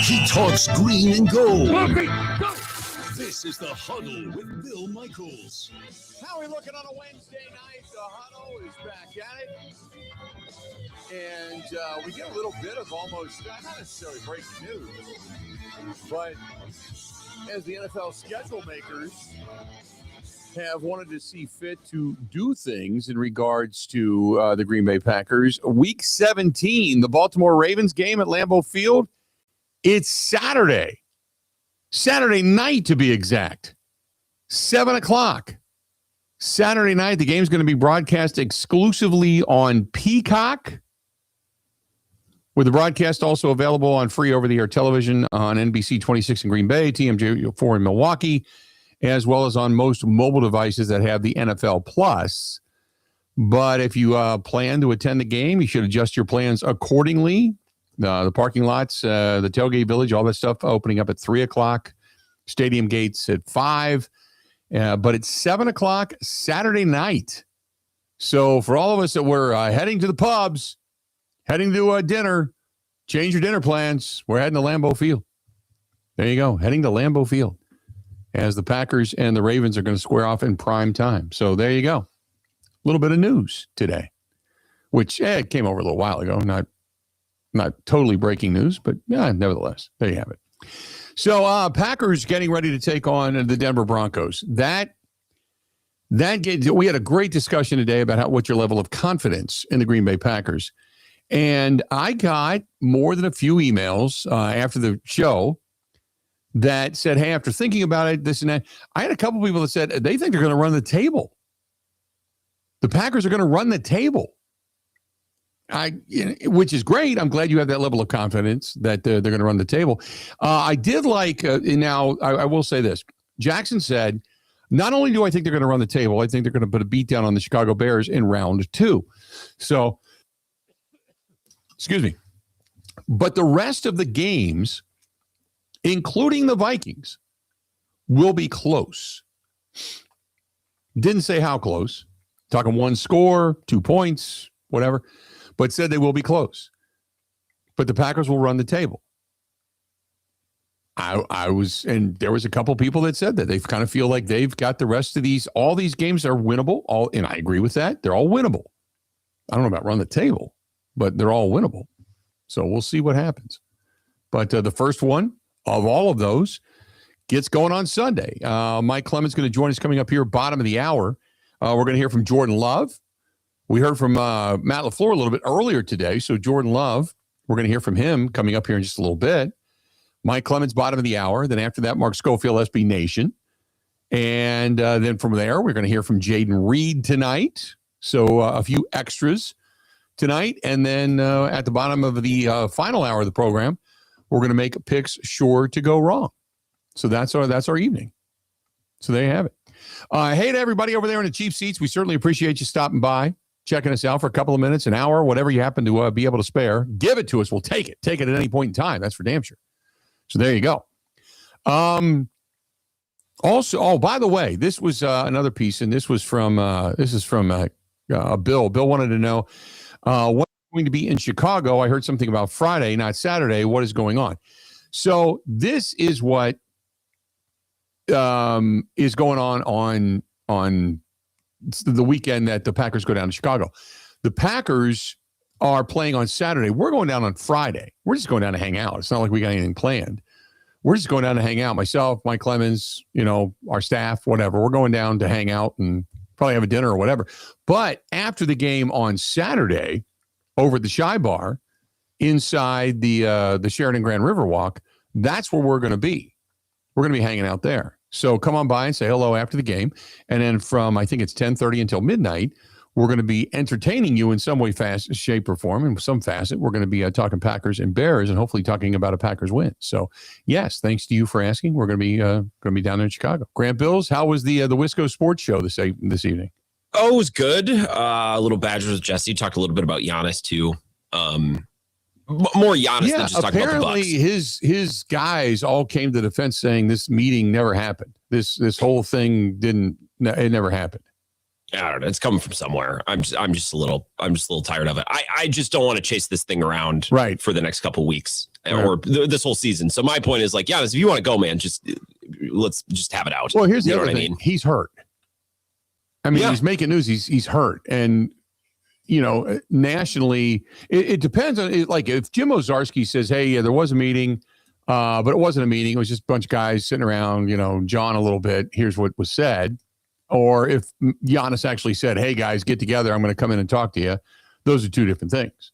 He talks green and gold. This is the Huddle with Bill Michaels. How are we looking on a Wednesday night? The Huddle is back at it. And we get a little bit of almost, not necessarily breaking news, but as the NFL schedule makers have wanted to see fit to do things in regards to the Green Bay Packers. Week 17, the Baltimore Ravens game at Lambeau Field. It's Saturday night to be exact, 7 o'clock. Saturday night, the game's going to be broadcast exclusively on Peacock, with the broadcast also available on free over-the-air television on NBC 26 in Green Bay, TMJ4 in Milwaukee, as well as on most mobile devices that have the NFL Plus. But if you plan to attend the game, you should adjust your plans accordingly. The parking lots, the tailgate village, all that stuff opening up at 3 o'clock. Stadium gates at 5. But it's 7 o'clock Saturday night. So for all of us that were heading to the pubs, heading to dinner, change your dinner plans. We're heading to Lambeau Field. There you go, heading to Lambeau Field, as the Packers and the Ravens are going to square off in prime time. So there you go. A little bit of news today, which it came over a little while ago. Not totally breaking news, but yeah, nevertheless, there you have it. So Packers getting ready to take on the Denver Broncos. We had a great discussion today about what's your level of confidence in the Green Bay Packers. And I got more than a few emails after the show that said, hey, after thinking about it, this and that. I had a couple people that said they think they're going to run the table. The Packers are going to run the table. Which is great. I'm glad you have that level of confidence that they're going to run the table. I did like, now I will say this. Jackson said, not only do I think they're going to run the table, I think they're going to put a beat down on the Chicago Bears in round 2. So, excuse me. But the rest of the games, including the Vikings, will be close. Didn't say how close. Talking 1 score, 2 points, whatever. But said they will be close. But the Packers will run the table. And there was a couple people that said that they kind of feel like they've got the rest of these, all these games are winnable. And I agree with that. They're all winnable. I don't know about run the table, but they're all winnable. So we'll see what happens. But the first one of all of those gets going on Sunday. Mike Clemens is going to join us coming up here, bottom of the hour. We're going to hear from Jordan Love. We heard from Matt LaFleur a little bit earlier today. So Jordan Love, we're going to hear from him coming up here in just a little bit. Mike Clemens, bottom of the hour. Then after that, Mark Schofield, SB Nation. And then from there, we're going to hear from Jaden Reed tonight. So a few extras tonight. And then at the bottom of the final hour of the program, we're going to make picks sure to go wrong. So that's our evening. So there you have it. Hey to everybody over there in the cheap seats. We certainly appreciate you stopping by, checking us out for a couple of minutes, an hour, whatever you happen to be able to spare. Give it to us. We'll take it. Take it at any point in time. That's for damn sure. So there you go. Also, by the way, this was another piece, and this is from Bill. Bill wanted to know what's going to be in Chicago. I heard something about Friday, not Saturday. What is going on? So this is what is going on the weekend that the Packers go down to Chicago. The Packers are playing on Saturday. We're going down on Friday. We're just going down to hang out. It's not like we got anything planned. We're just going down to hang out. Myself, Mike Clemens, our staff, whatever. We're going down to hang out and probably have a dinner or whatever. But after the game on Saturday, over at the Shy Bar, inside the Sheridan Grand Riverwalk, that's where we're going to be. We're going to be hanging out there. So come on by and say hello after the game. And then from, I think it's 10:30 until midnight, we're going to be entertaining you in some way, shape, or form, in some facet. We're going to be talking Packers and Bears, and hopefully talking about a Packers win. So, yes, thanks to you for asking. We're going to be down there in Chicago. Grant Bills, how was the Wisco Sports Show this evening? Oh, it was good. A little Badgers with Jesse. Talked a little bit about Giannis too. More Giannis than just talking about the Bucks. Apparently, his guys all came to defense saying this meeting never happened. This whole thing it never happened. I don't know. It's coming from somewhere. I'm just a little tired of it. I just don't want to chase this thing around for the next couple of weeks or this whole season. So my point is like, Giannis, if you want to go, man, let's just have it out. Well, here's the other thing. I mean? He's hurt. I mean, he's making news. He's hurt. And, nationally, it depends on like if Jim Ozarski says, hey, yeah, there was a meeting, but it wasn't a meeting. It was just a bunch of guys sitting around, John a little bit. Here's what was said. Or if Giannis actually said, hey, guys, get together. I'm going to come in and talk to you. Those are two different things.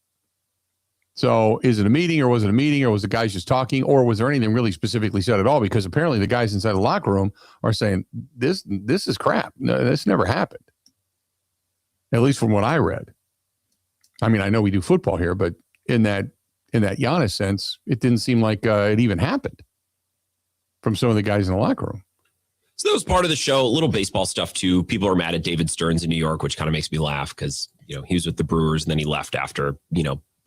So is it a meeting or was it a meeting or was the guys just talking or was there anything really specifically said at all? Because apparently the guys inside the locker room are saying this is crap. No, this never happened. At least from what I read. I mean, I know we do football here, but in that Giannis sense, it didn't seem like it even happened from some of the guys in the locker room. So that was part of the show. A little baseball stuff too. People are mad at David Stearns in New York, which kind of makes me laugh because he was with the Brewers and then he left after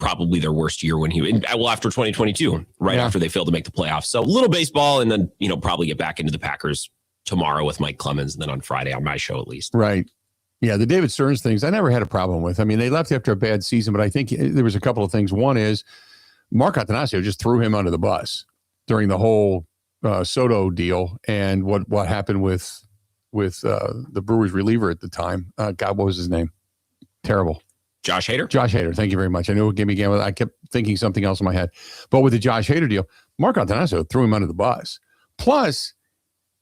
probably their worst year after 2022, after they failed to make the playoffs. So a little baseball and then probably get back into the Packers tomorrow with Mike Clemens and then on Friday on my show at least. Right. Yeah, the David Stearns things I never had a problem with. I mean, they left after a bad season, but I think there was a couple of things. One is Mark Attanasio just threw him under the bus during the whole Soto deal and what happened with the Brewers reliever at the time. God, what was his name? Terrible. Josh Hader. Josh Hader. Thank you very much. I knew it gave me game. I kept thinking something else in my head. But with the Josh Hader deal, Mark Attanasio threw him under the bus. Plus,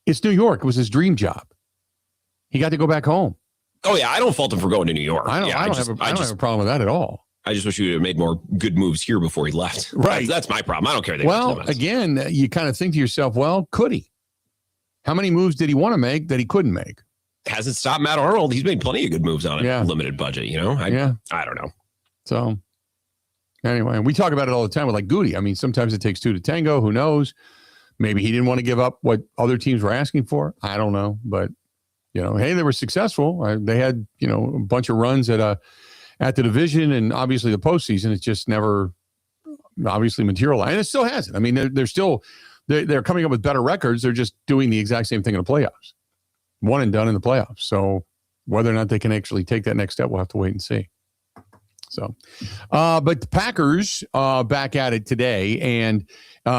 it's New York. It was his dream job. He got to go back home. Oh yeah, I don't fault him for going to New York. I don't have a problem with that at all. I just wish he would have made more good moves here before he left. Right. That's my problem. I don't care. Well, again, you kind of think to yourself, well, could he? How many moves did he want to make that he couldn't make? Hasn't stopped Matt Arnold. He's made plenty of good moves on a limited budget, I don't know. So anyway, we talk about it all the time with like Goody. I mean, sometimes it takes two to tango. Who knows? Maybe he didn't want to give up what other teams were asking for. I don't know. But, hey, they were successful. They had, a bunch of runs at the division and obviously the postseason. It's just never obviously materialized. And it still hasn't. I mean, they're coming up with better records. They're just doing the exact same thing in the playoffs. One and done in the playoffs. So whether or not they can actually take that next step, we'll have to wait and see. So, but the Packers back at it today. And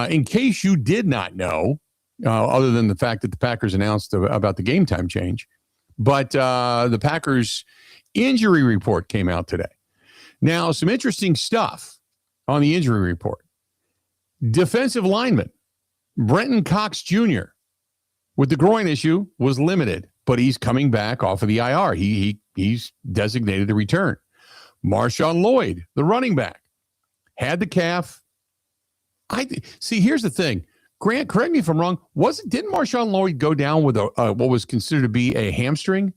in case you did not know, other than the fact that the Packers announced about the game time change, but the Packers injury report came out today. Now, some interesting stuff on the injury report. Defensive lineman Brenton Cox Jr. with the groin issue was limited, but he's coming back off of the IR. He's designated to return. Marshawn Lloyd, the running back, had the calf. See, here's the thing. Grant, correct me if I'm wrong. Didn't Marshawn Lloyd go down with what was considered to be a hamstring?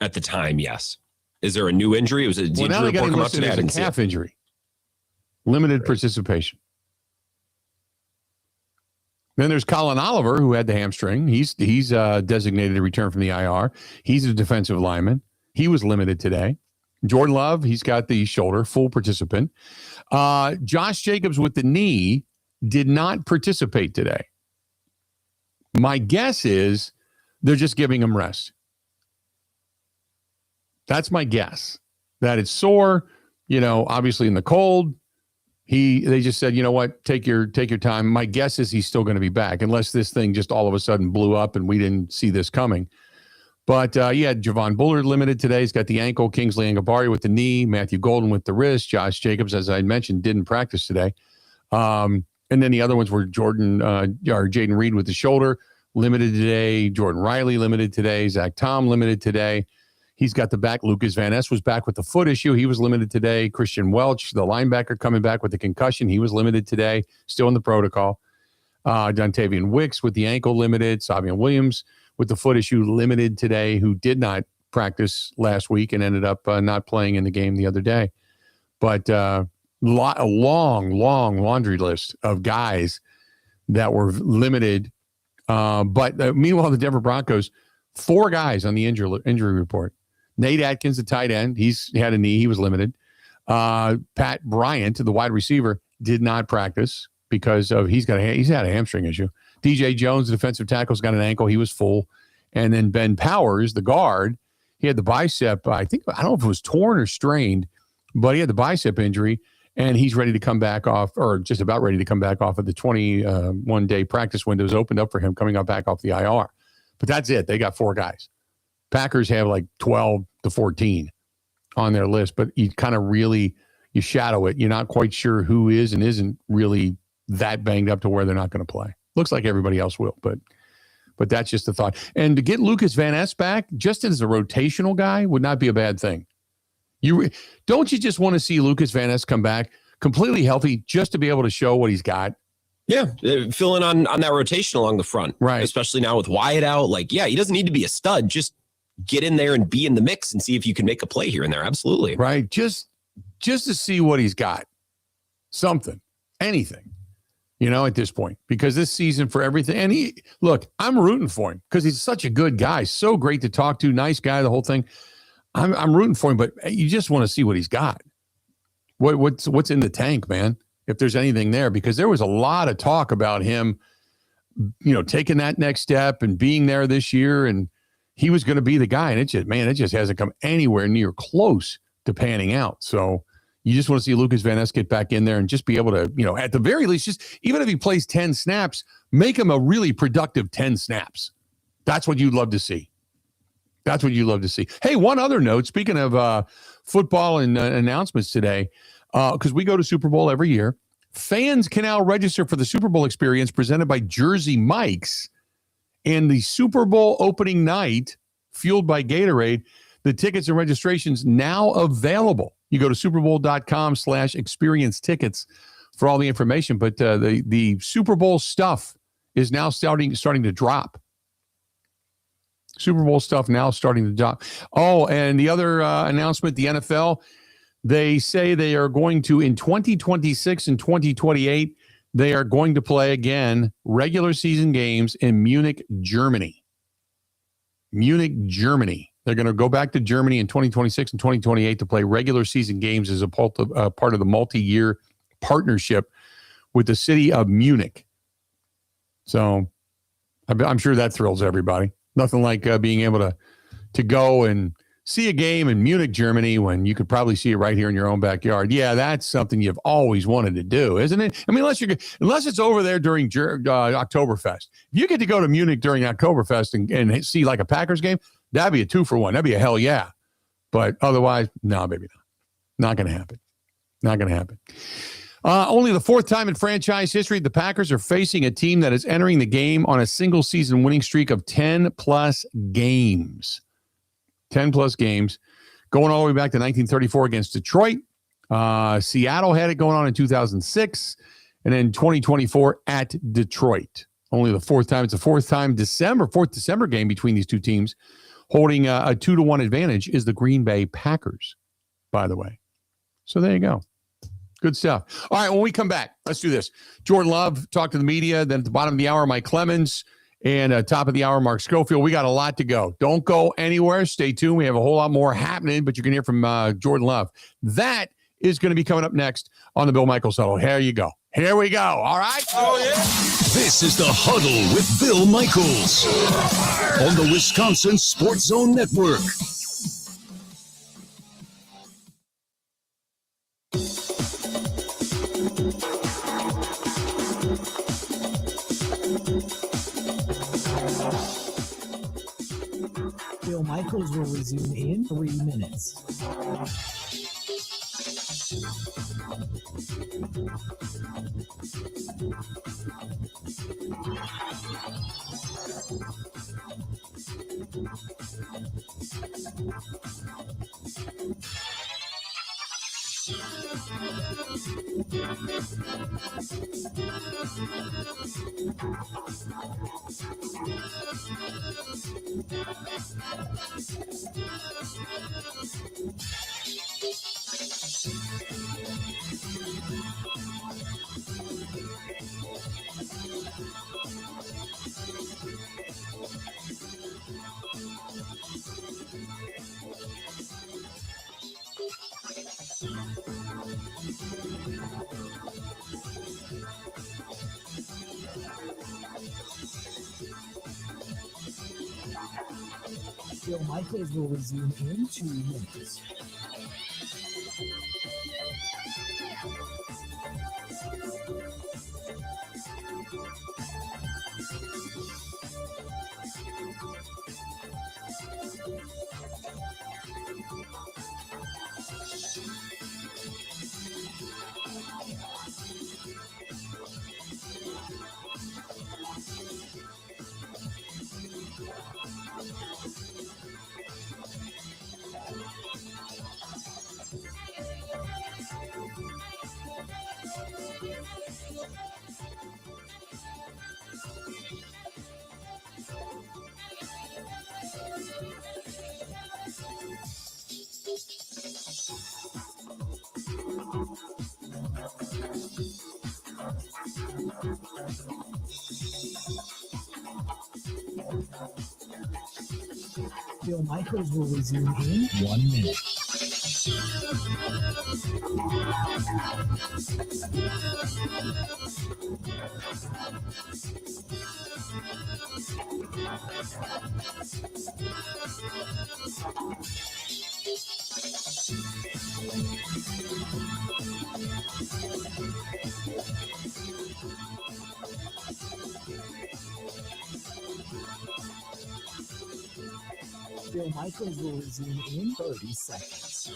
At the time, yes. Is there a new injury? It was a injury report come out today. A calf injury. Limited participation. Then there's Colin Oliver, who had the hamstring. He's designated to return from the IR. He's a defensive lineman. He was limited today. Jordan Love, he's got the shoulder, full participant. Josh Jacobs with the knee did not participate today. My guess is they're just giving him rest. That's my guess. That it's sore, obviously in the cold. They just said, you know what, take your time. My guess is he's still going to be back, unless this thing just all of a sudden blew up and we didn't see this coming. But Javon Bullard limited today. He's got the ankle. Kingsley Angabari with the knee. Matthew Golden with the wrist. Josh Jacobs, as I mentioned, didn't practice today. And then the other ones were Jaden Reed with the shoulder, limited today. Jordan Riley limited today. Zach Tom limited today. He's got the back. Lucas Van Ness was back with the foot issue. He was limited today. Christian Welch, the linebacker, coming back with the concussion. He was limited today, still in the protocol. Dontavian Wicks with the ankle limited. Savion Williams with the foot issue limited today, who did not practice last week and ended up not playing in the game the other day. But a long laundry list of guys that were limited. But meanwhile, the Denver Broncos, 4 guys on the injury report. Nate Atkins, the tight end, he's had a knee. He was limited. Pat Bryant, the wide receiver, did not practice because of he's had a hamstring issue. DJ Jones, the defensive tackle, has got an ankle. He was full. And then Ben Powers, the guard, He had the bicep, I don't know if it was torn or strained, but he had the bicep injury, and he's ready to come back off, or just about ready to come back off of the 21-day practice windows opened up for him coming back off the IR. But that's it. They got 4 guys. Packers have like 12 to 14 on their list, but you kind of really, you shadow it. You're not quite sure who is and isn't really that banged up to where they're not going to play. Looks like everybody else will, but that's just a thought. And to get Lucas Van Ness back, just as a rotational guy, would not be a bad thing. Don't you just want to see Lucas Van Ness come back completely healthy just to be able to show what he's got? Yeah, fill in on that rotation along the front, right? Especially now with Wyatt out. Like, yeah, he doesn't need to be a stud. Just get in there and be in the mix and see if you can make a play here and there. Absolutely, right. Just to see what he's got, something, anything. At this point, because this season for everything. And I'm rooting for him because he's such a good guy. So great to talk to. Nice guy, the whole thing. I'm rooting for him, but you just want to see what he's got. What's in the tank, man? If there's anything there, because there was a lot of talk about him, taking that next step and being there this year. And he was going to be the guy. And it just hasn't come anywhere near close to panning out. So you just want to see Lucas Van Ness get back in there and just be able to, at the very least, just even if he plays 10 snaps, make him a really productive 10 snaps. That's what you'd love to see. That's what you'd love to see. Hey, one other note, speaking of football and announcements today, because we go to Super Bowl every year, fans can now register for the Super Bowl experience presented by Jersey Mike's and the Super Bowl opening night, fueled by Gatorade. The tickets and registrations now available. You go to superbowl.com/experience tickets for all the information. But the Super Bowl stuff is now starting to drop. Super Bowl stuff now starting to drop. Oh, and the other announcement, the NFL, they say they are going to, in 2026 and 2028, they are going to play again regular season games in Munich, Germany. Munich, Germany. They're going to go back to Germany in 2026 and 2028 to play regular season games as a part of the multi-year partnership with the city of Munich. So I'm sure that thrills everybody. Nothing like being able to go and see a game in Munich, Germany, when you could probably see it right here in your own backyard. Yeah, that's something you've always wanted to do, isn't it? I mean, unless it's over there during Oktoberfest. If you get to go to Munich during Oktoberfest and see like a Packers game, that'd be a 2-for-1. That'd be a hell yeah. But otherwise, no, baby, not going to happen. Not going to happen. Only the 4th time in franchise history, the Packers are facing a team that is entering the game on a single season winning streak of 10-plus games. 10-plus games. Going all the way back to 1934 against Detroit. Seattle had it going on in 2006. And then 2024 at Detroit. Only the 4th time. It's the 4th December game between these two teams. Holding a 2-1 advantage is the Green Bay Packers, by the way. So there you go. Good stuff. All right, when we come back, let's do this. Jordan Love, talk to the media. Then at the bottom of the hour, Mike Clemens. And top of the hour, Mark Schofield. We got a lot to go. Don't go anywhere. Stay tuned. We have a whole lot more happening, but you're going to hear from Jordan Love. That is going to be coming up next on the Bill Michaels Huddle. Here you go. Here we go. All right? Oh, yeah. This is the Huddle with Bill Michaels on the Wisconsin Sports Zone Network. Bill Michaels will resume in 3 minutes. Bill Michaels will resume in 2 minutes. Bill Michaels will resume in 1 minute. Bill Michaels will resume in 30 seconds.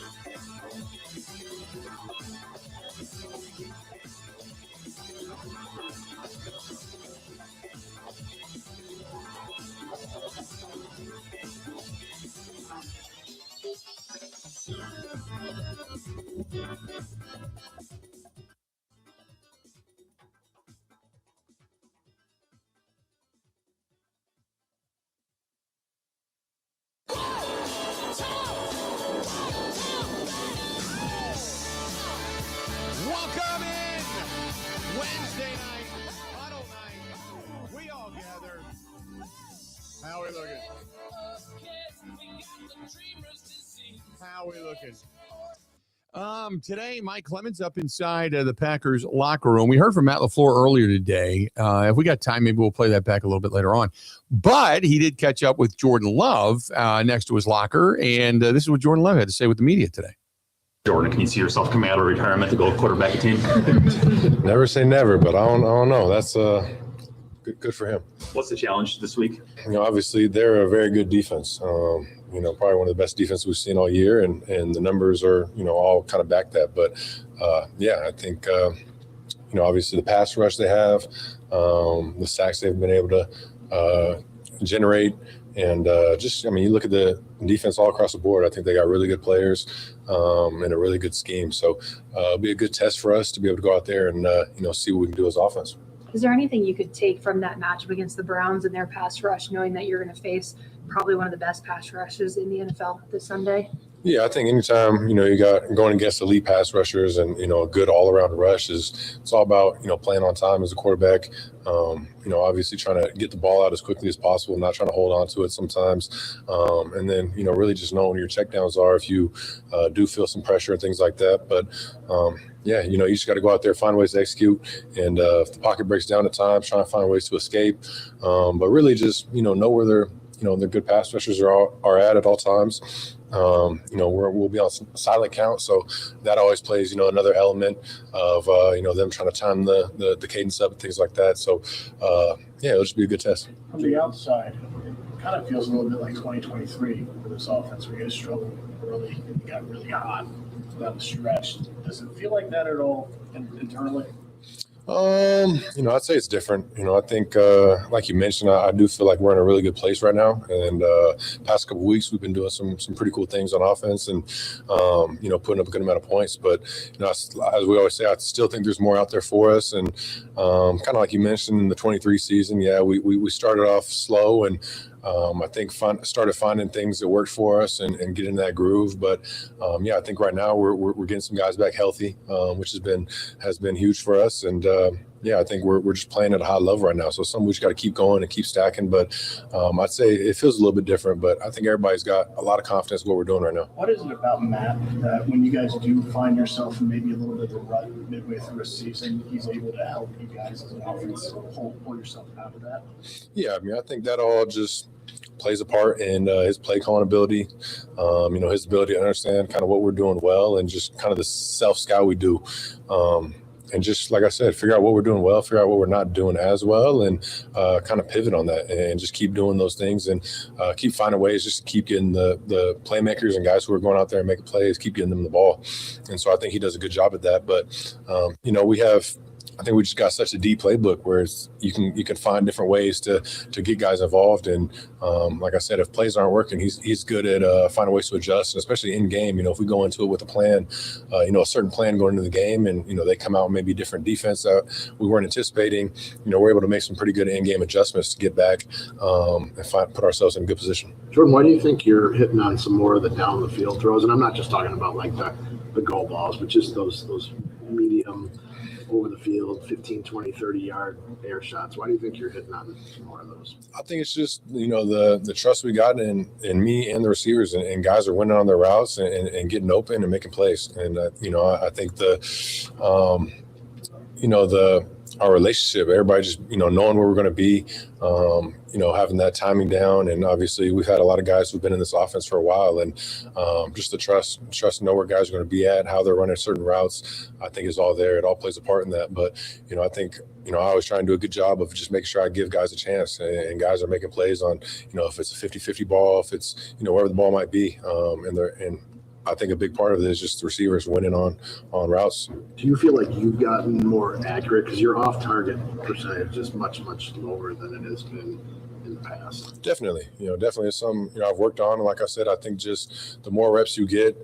Welcome in Wednesday night, Huddle night. We all gather. How are we looking? How are we looking? Today, Mike Clemens up inside the Packers locker room. We heard from Matt LaFleur earlier today. If we got time, maybe we'll play that back a little bit later on. But he did catch up with Jordan Love next to his locker, and this is what Jordan Love had to say with the media today. Jordan, can you see yourself coming out of retirement to go quarterback a team? Never say never, but I don't know. That's good for him. What's the challenge this week? Obviously they're a very good defense. Probably one of the best defenses we've seen all year, and the numbers are all kind of back that. But I think obviously the pass rush they have, the sacks they've been able to generate. And you look at the defense all across the board. I think they got really good players and a really good scheme. So it'll be a good test for us to be able to go out there and, see what we can do as offense. Is there anything you could take from that matchup against the Browns and their pass rush, knowing that you're going to face probably one of the best pass rushes in the NFL this Sunday? Yeah, I think anytime, you got going against elite pass rushers and, a good all-around rush it's all about, playing on time as a quarterback, obviously trying to get the ball out as quickly as possible, not trying to hold on to it sometimes. And then, really just knowing your checkdowns are if you do feel some pressure and things like that. But, you just got to go out there, find ways to execute. And if the pocket breaks down at times, try and find ways to escape. But really just, know where their good pass rushers are at all times. We'll be on silent count, so that always plays, another element of, them trying to time the cadence up and things like that. So, it'll just be a good test. From the outside, it kind of feels a little bit like 2023 for this offense. We guys struggled early and got really hot without the stretch. Does it feel like that at all internally? I'd say it's different. I think, like you mentioned, I do feel like we're in a really good place right now. And past couple of weeks, we've been doing some pretty cool things on offense and, putting up a good amount of points. But, as we always say, I still think there's more out there for us. And kind of like you mentioned in the 23 season, we started off slow and I think started finding things that worked for us and get in that groove. But I think right now we're getting some guys back healthy, which has been huge for us. And yeah, I think we're just playing at a high level right now. So some we just got to keep going and keep stacking. But I'd say it feels a little bit different. But I think everybo's got a lot of confidence in what we're doing right now. What is it about Matt that when you guys do find yourself in maybe a little bit of a rut midway through a season, he's able to help you guys as an offense pull yourself out of that? Yeah, I mean, I think that all just plays a part in his play calling ability, his ability to understand kind of what we're doing well and just kind of the self-scout we do. And just like I said, figure out what we're doing well, figure out what we're not doing as well, and kind of pivot on that and just keep doing those things and keep finding ways just to keep getting the playmakers and guys who are going out there and making plays, keep getting them the ball. And so I think he does a good job at that. But, I think we just got such a deep playbook where you can find different ways to get guys involved. And like I said, if plays aren't working, he's good at finding ways to adjust, and especially in game. If we go into it with a plan, a certain plan going into the game, and they come out maybe different defense that we weren't anticipating. We're able to make some pretty good in-game adjustments to get back and put ourselves in a good position. Jordan, why do you think you're hitting on some more of the down the field throws? And I'm not just talking about like the goal balls, but just those medium over the field, 15, 20, 30-yard air shots. Why do you think you're hitting on more of those? I think it's just, the trust we got in me and the receivers, and guys are winning on their routes and getting open and making plays. And, I think our relationship, everybody just, knowing where we're going to be, having that timing down. And obviously we've had a lot of guys who've been in this offense for a while, and just the trust to know where guys are going to be at, how they're running certain routes, I think is all there. It all plays a part in that. But, I think, I always try and do a good job of just making sure I give guys a chance, and guys are making plays on, if it's a 50-50 ball, if it's, wherever the ball might be. And I think a big part of it is just the receivers winning on routes. Do you feel like you've gotten more accurate? Because your off-target percentage is much, much lower than it has been in the past. Definitely. Definitely is some, I've worked on. And like I said, I think just the more reps you get,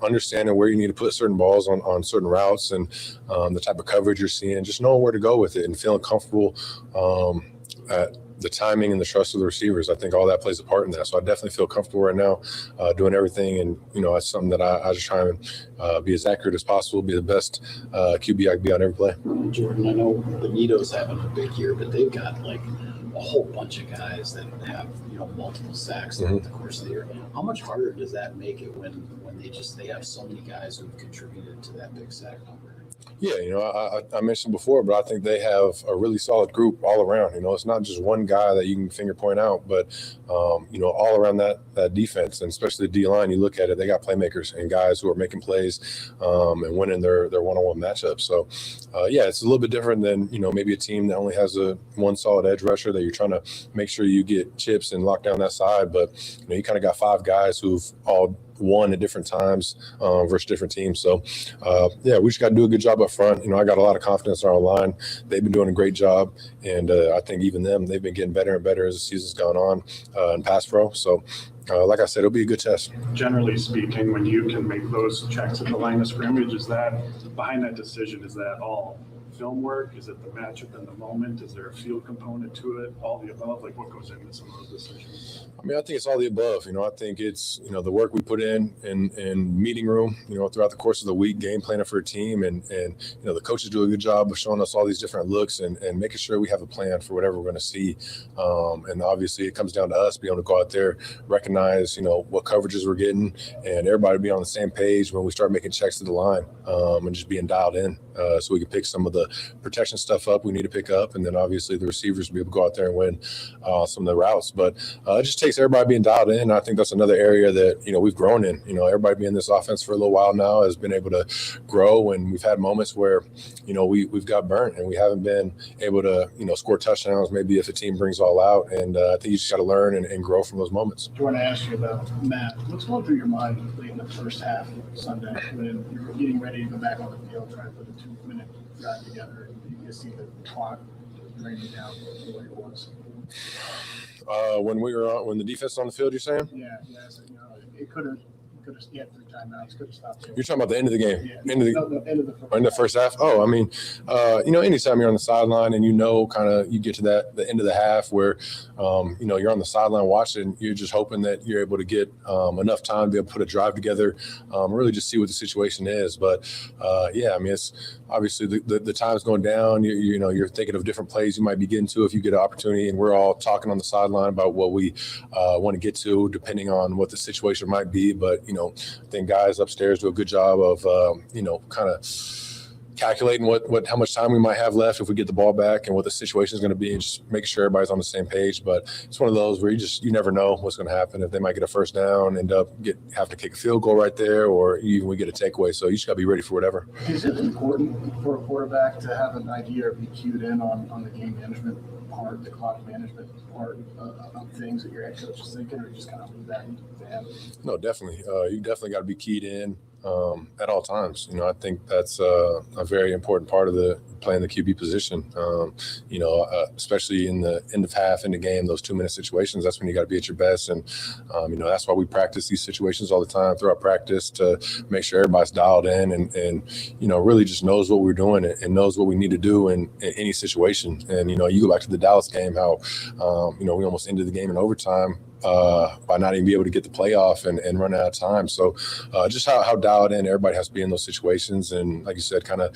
understanding where you need to put certain balls on certain routes, and the type of coverage you're seeing, just knowing where to go with it and feeling comfortable at the timing and the trust of the receivers. I think all that plays a part in that. So I definitely feel comfortable right now doing everything. And, it's something that I just try and be as accurate as possible, be the best QB I can be on every play. Jordan, I know Benito's having a big year, but they've got like a whole bunch of guys that have, multiple sacks throughout the course of the year. How much harder does that make it when they have so many guys who've contributed to that big sack number? Yeah, I mentioned before, but I think they have a really solid group all around. It's not just one guy that you can finger point out, but, all around that defense, and especially the D-line, you look at it, they got playmakers and guys who are making plays and winning their one-on-one matchups. So, it's a little bit different than, maybe a team that only has one solid edge rusher that you're trying to make sure you get chips and lock down that side. But, you kind of got 5 guys who've all won at different times versus different teams. So, we just got to do a good job up front. I got a lot of confidence in our line. They've been doing a great job. And I think even they've been getting better and better as the season's gone on in pass pro. So, like I said, it'll be a good test. Generally speaking, when you can make those checks at the line of scrimmage, is that behind that decision, is that all film work? Is it the matchup in the moment? Is there a field component to it? All the above? Like, what goes into some of those decisions? I mean, I think it's all the above. I think it's, the work we put in meeting room, throughout the course of the week, game planning for a team. And the coaches do a good job of showing us all these different looks and making sure we have a plan for whatever we're going to see. And obviously it comes down to us being able to go out there, recognize, what coverages we're getting, and everybody be on the same page when we start making checks to the line and just being dialed in so we can pick some of the protection stuff up we need to pick up. And then obviously the receivers will be able to go out there and win some of the routes. But it just takes everybody being dialed in. I think that's another area that, we've grown in. Everybody being in this offense for a little while now has been able to grow. And we've had moments where, we've got burnt and we haven't been able to, score touchdowns, maybe if a team brings all out. And I think you just got to learn and grow from those moments. I want to ask you about Matt. What's going through your mind late in the first half Sunday when you're getting ready to go back on the field, trying to put a 2-minute drive together, and you see the clock draining down the way it was? When the defense on the field, you're saying? Yeah. So, it could have Could have, he had 3 timeouts, could have stopped it. You're talking about the end of the game, Yeah. end of the first half. Oh, I mean, anytime you're on the sideline and kind of you get to the end of the half where, you're on the sideline watching, you're just hoping that you're able to get enough time to be able to put a drive together, really just see what the situation is. But it's obviously the time's going down. You're thinking of different plays you might be getting to if you get an opportunity, and we're all talking on the sideline about what we want to get to, depending on what the situation might be. But I think guys upstairs do a good job of kind of calculating how much time we might have left if we get the ball back and what the situation is going to be, and just making sure everybody's on the same page. But it's one of those where you never know what's going to happen. If they might get a first down, have to kick a field goal right there, or even we get a takeaway. So you just got to be ready for whatever. Is it important for a quarterback to have an idea or be cued in on the game management part, the clock management part of things that your head coach is thinking, or you just kind of leave that to him? No, definitely. You definitely got to be keyed in at all times. I think that's a very important part of playing the QB position. Especially in the end of half, in the game, those 2-minute situations, that's when you got to be at your best. And, that's why we practice these situations all the time throughout practice, to make sure everybody's dialed in and really just knows what we're doing and knows what we need to do in any situation. And, you go back to the Dallas game, how, we almost ended the game in overtime by not even be able to get the playoff and run out of time. So just how dialed in everybody has to be in those situations. And like you said, kind of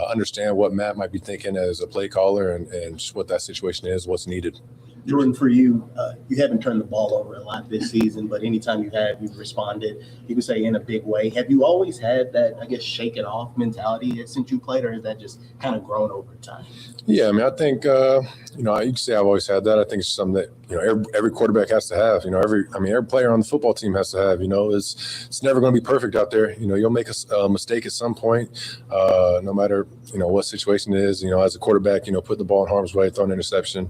understand what Matt might be thinking as a play caller and just what that situation is, what's needed. Jordan, for you, you haven't turned the ball over a lot this season, but anytime you have, you've responded, you could say, in a big way. Have you always had that, I guess, shake it off mentality since you played, or has that just kind of grown over time? Yeah, I mean, I think, you can say I've always had that. I think it's something that, every quarterback has to have. Every player on the football team has to have. It's never going to be perfect out there. You'll make a mistake at some point, no matter, what situation it is. As a quarterback, put the ball in harm's way, throw an interception.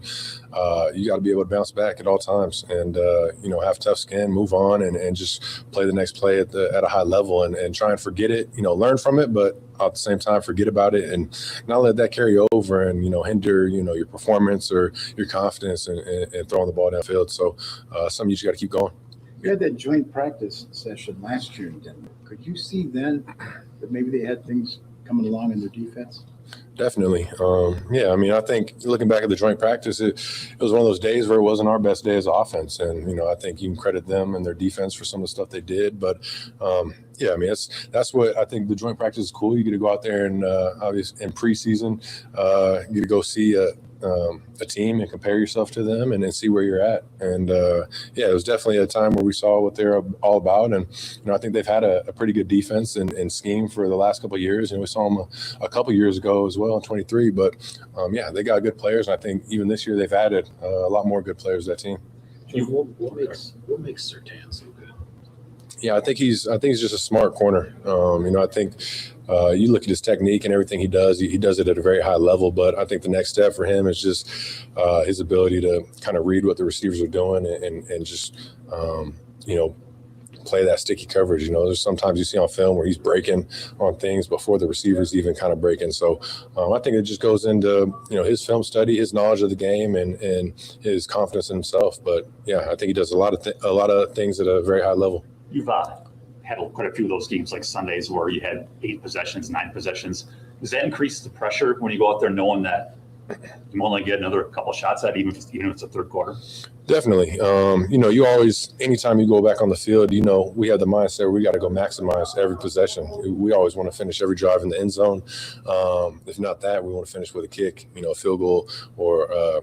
You got to be able to bounce back at all times and, have tough skin, move on, and just play the next play at a high level and try and forget it, learn from it, but at the same time, forget about it and not let that carry over and, hinder, your performance or your confidence and throwing the ball downfield. So something you just got to keep going. We had that joint practice session last year in Denver. Could you see then that maybe they had things coming along in their defense? Definitely. I think looking back at the joint practice, it was one of those days where it wasn't our best day as offense. And, I think you can credit them and their defense for some of the stuff they did. But, that's what I think the joint practice is cool. You get to go out there and obviously in preseason, you get to go see a team and compare yourself to them and then see where you're at. And it was definitely a time where we saw what they're all about. And I think they've had a pretty good defense and scheme for the last couple of years. And we saw them a couple of years ago as well in 23. But they got good players. And I think even this year they've added a lot more good players to that team. What makes Surtain so good? Yeah, I think he's just a smart corner. I think you look at his technique and everything he does it at a very high level. But I think the next step for him is just his ability to kind of read what the receivers are doing and just, play that sticky coverage. There's sometimes you see on film where he's breaking on things before the receivers even kind of breaking. So I think it just goes into, his film study, his knowledge of the game and his confidence in himself. But yeah, I think he does a lot of things at a very high level. You've had quite a few of those games like Sundays where you had 8 possessions, 9 possessions. Does that increase the pressure when you go out there knowing that you only get another couple shots at even if it's the third quarter? Definitely. You always, anytime you go back on the field, we have the mindset where we got to go maximize every possession. We always want to finish every drive in the end zone. If not that, we want to finish with a kick, a field goal or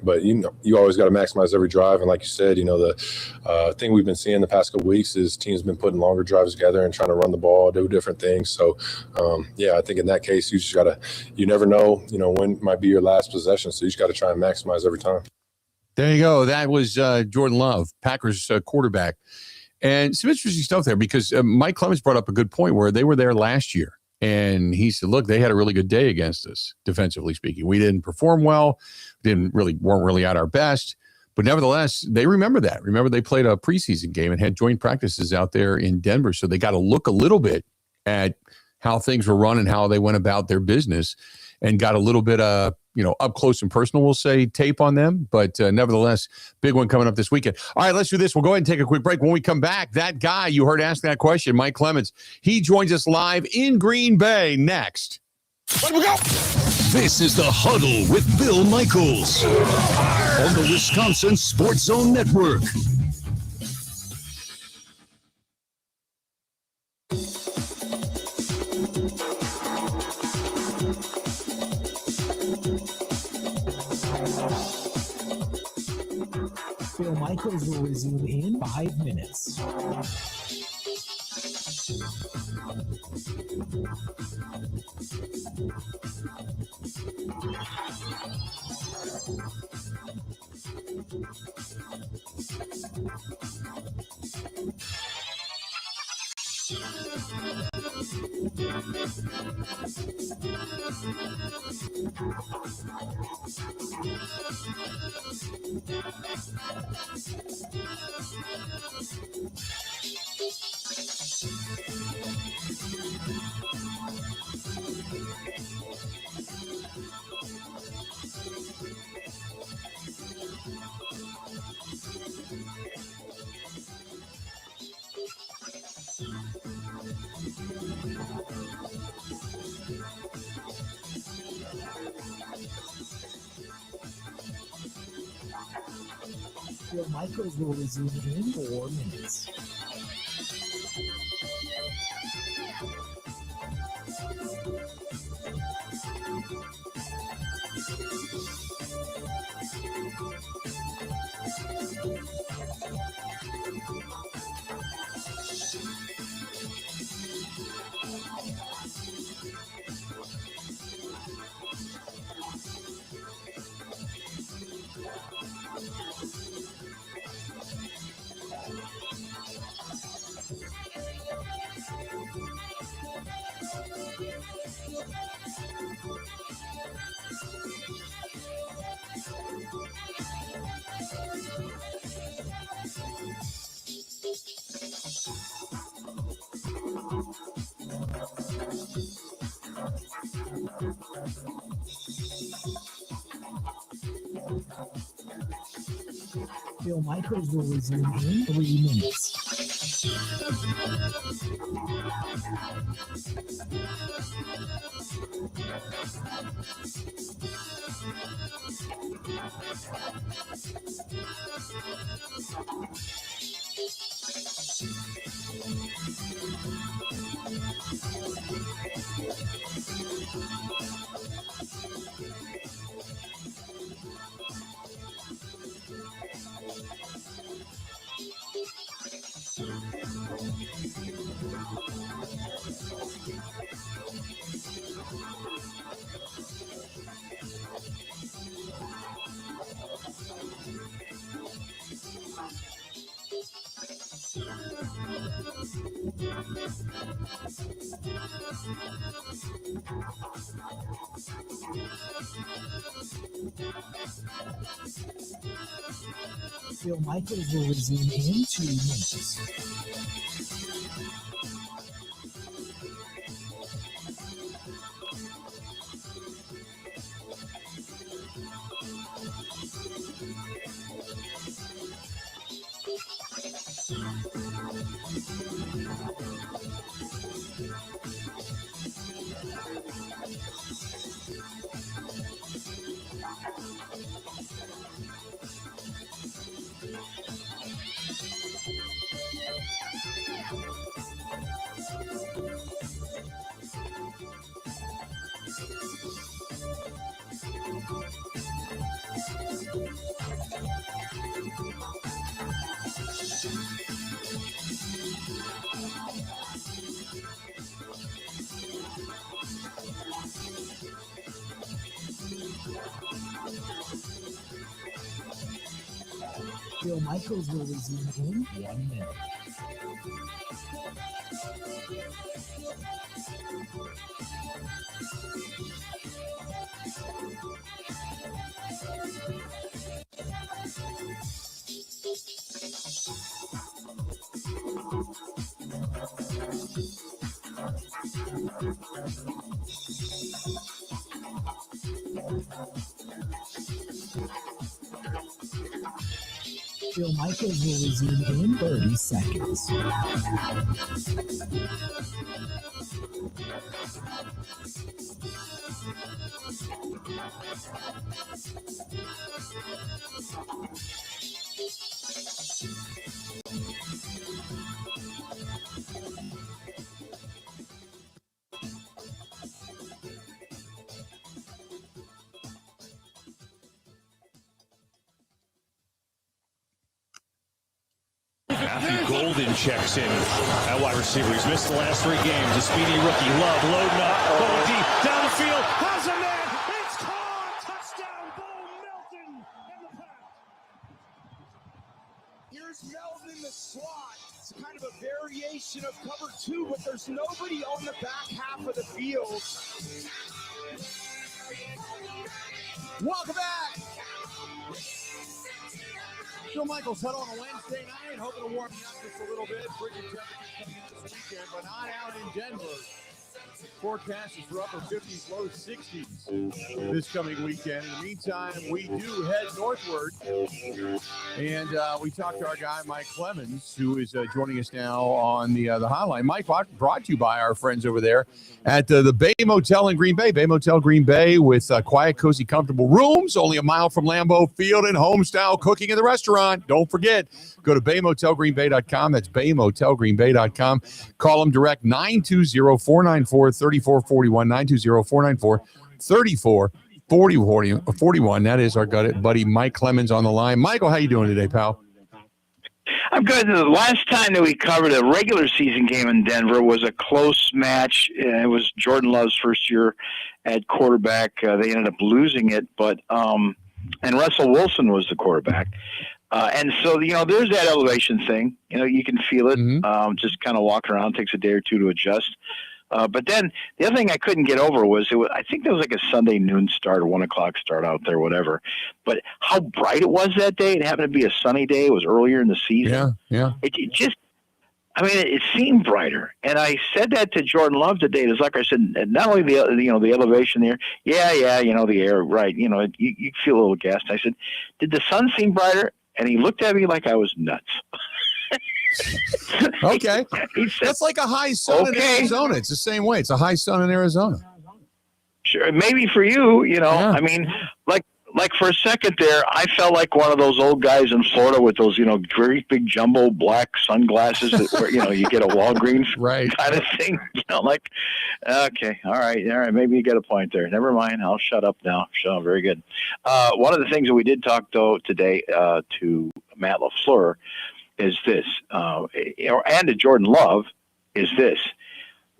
but you always got to maximize every drive. And like you said, the thing we've been seeing the past couple weeks is teams been putting longer drives together and trying to run the ball, do different things. So, I think in that case, you just you never know, when might be your last possession. So you just got to try and maximize every time. There you go. That was Jordan Love, Packers quarterback. And some interesting stuff there because Mike Clemens brought up a good point where they were there last year. And he said, look, they had a really good day against us, defensively speaking. We didn't perform well, weren't really at our best. But nevertheless, they remember that. Remember, they played a preseason game and had joint practices out there in Denver. So they got to look a little bit at how things were run and how they went about their business and got a little bit of up close and personal, we'll say, tape on them. But nevertheless, big one coming up this weekend. All right, let's do this. We'll go ahead and take a quick break. When we come back, that guy you heard ask that question, Mike Clemens, he joins us live in Green Bay next. Let we go. This is the Huddle with Bill Michaels on the Wisconsin Sports Zone Network. Bill Michaels will resume in 5 minutes. Bill Michaels will resume in 4 minutes. Bill Michaels will resume in 3 minutes. Bill Michaels will resume in 2 minutes. Bill Michaels will resume in 1 minute. Bill Michaels will resume in 30 seconds. Matthew Golden checks in at wide receiver. He's missed the last 3 games. A speedy rookie. Love loading up, going deep, down the field. Has a man. It's caught. Touchdown. Bo Melton in the pass. Here's Melton in the slot. It's kind of a variation of cover 2, but there's nobody on the back half of the field. Welcome back. Bill Michaels Huddle on a Wednesday night, hoping to warm up just a little bit. Frigid temperatures coming in this weekend, but not out in Denver. Forecast is for upper 50s, low 60s this coming weekend. In the meantime, we do head northward, and we talked to our guy, Mike Clemens, who is joining us now on the hotline. Mike, brought to you by our friends over there at the Bay Motel in Green Bay. Bay Motel Green Bay with quiet, cozy, comfortable rooms, only a mile from Lambeau Field, and home-style cooking in the restaurant. Don't forget, go to baymotelgreenbay.com. That's baymotelgreenbay.com. Call them direct, 920-494-3441, 920-494-3441. That is our buddy Mike Clemens on the line. Michael, how you doing today, pal? I'm good. The last time that we covered a regular season game in Denver was a close match. It was Jordan Love's first year at quarterback. They ended up losing it, but and Russell Wilson was the quarterback. And so, there's that elevation thing. You can feel it. Just kind of walking around. Takes a day or two to adjust. But then the other thing I couldn't get over was, I think there was like a Sunday noon start or 1 o'clock start out there, whatever. But how bright it was that day. It happened to be a sunny day. It was earlier in the season. Yeah. It just, it seemed brighter. And I said that to Jordan Love today. It's like I said, not only the elevation there. Yeah, the air, right. You feel a little gassed. I said, did the sun seem brighter? And he looked at me like I was nuts. Okay. That's like a high sun in Arizona. It's the same way. It's a high sun in Arizona. Sure. Maybe for you, Yeah. Like for a second there, I felt like one of those old guys in Florida with those, great big jumbo black sunglasses that where, you get a Walgreens kind of thing. Okay, all right. Maybe you get a point there. Never mind. I'll shut up now. Very good. One of the things that we did talk though today to Matt LaFleur is this, and to Jordan Love is this.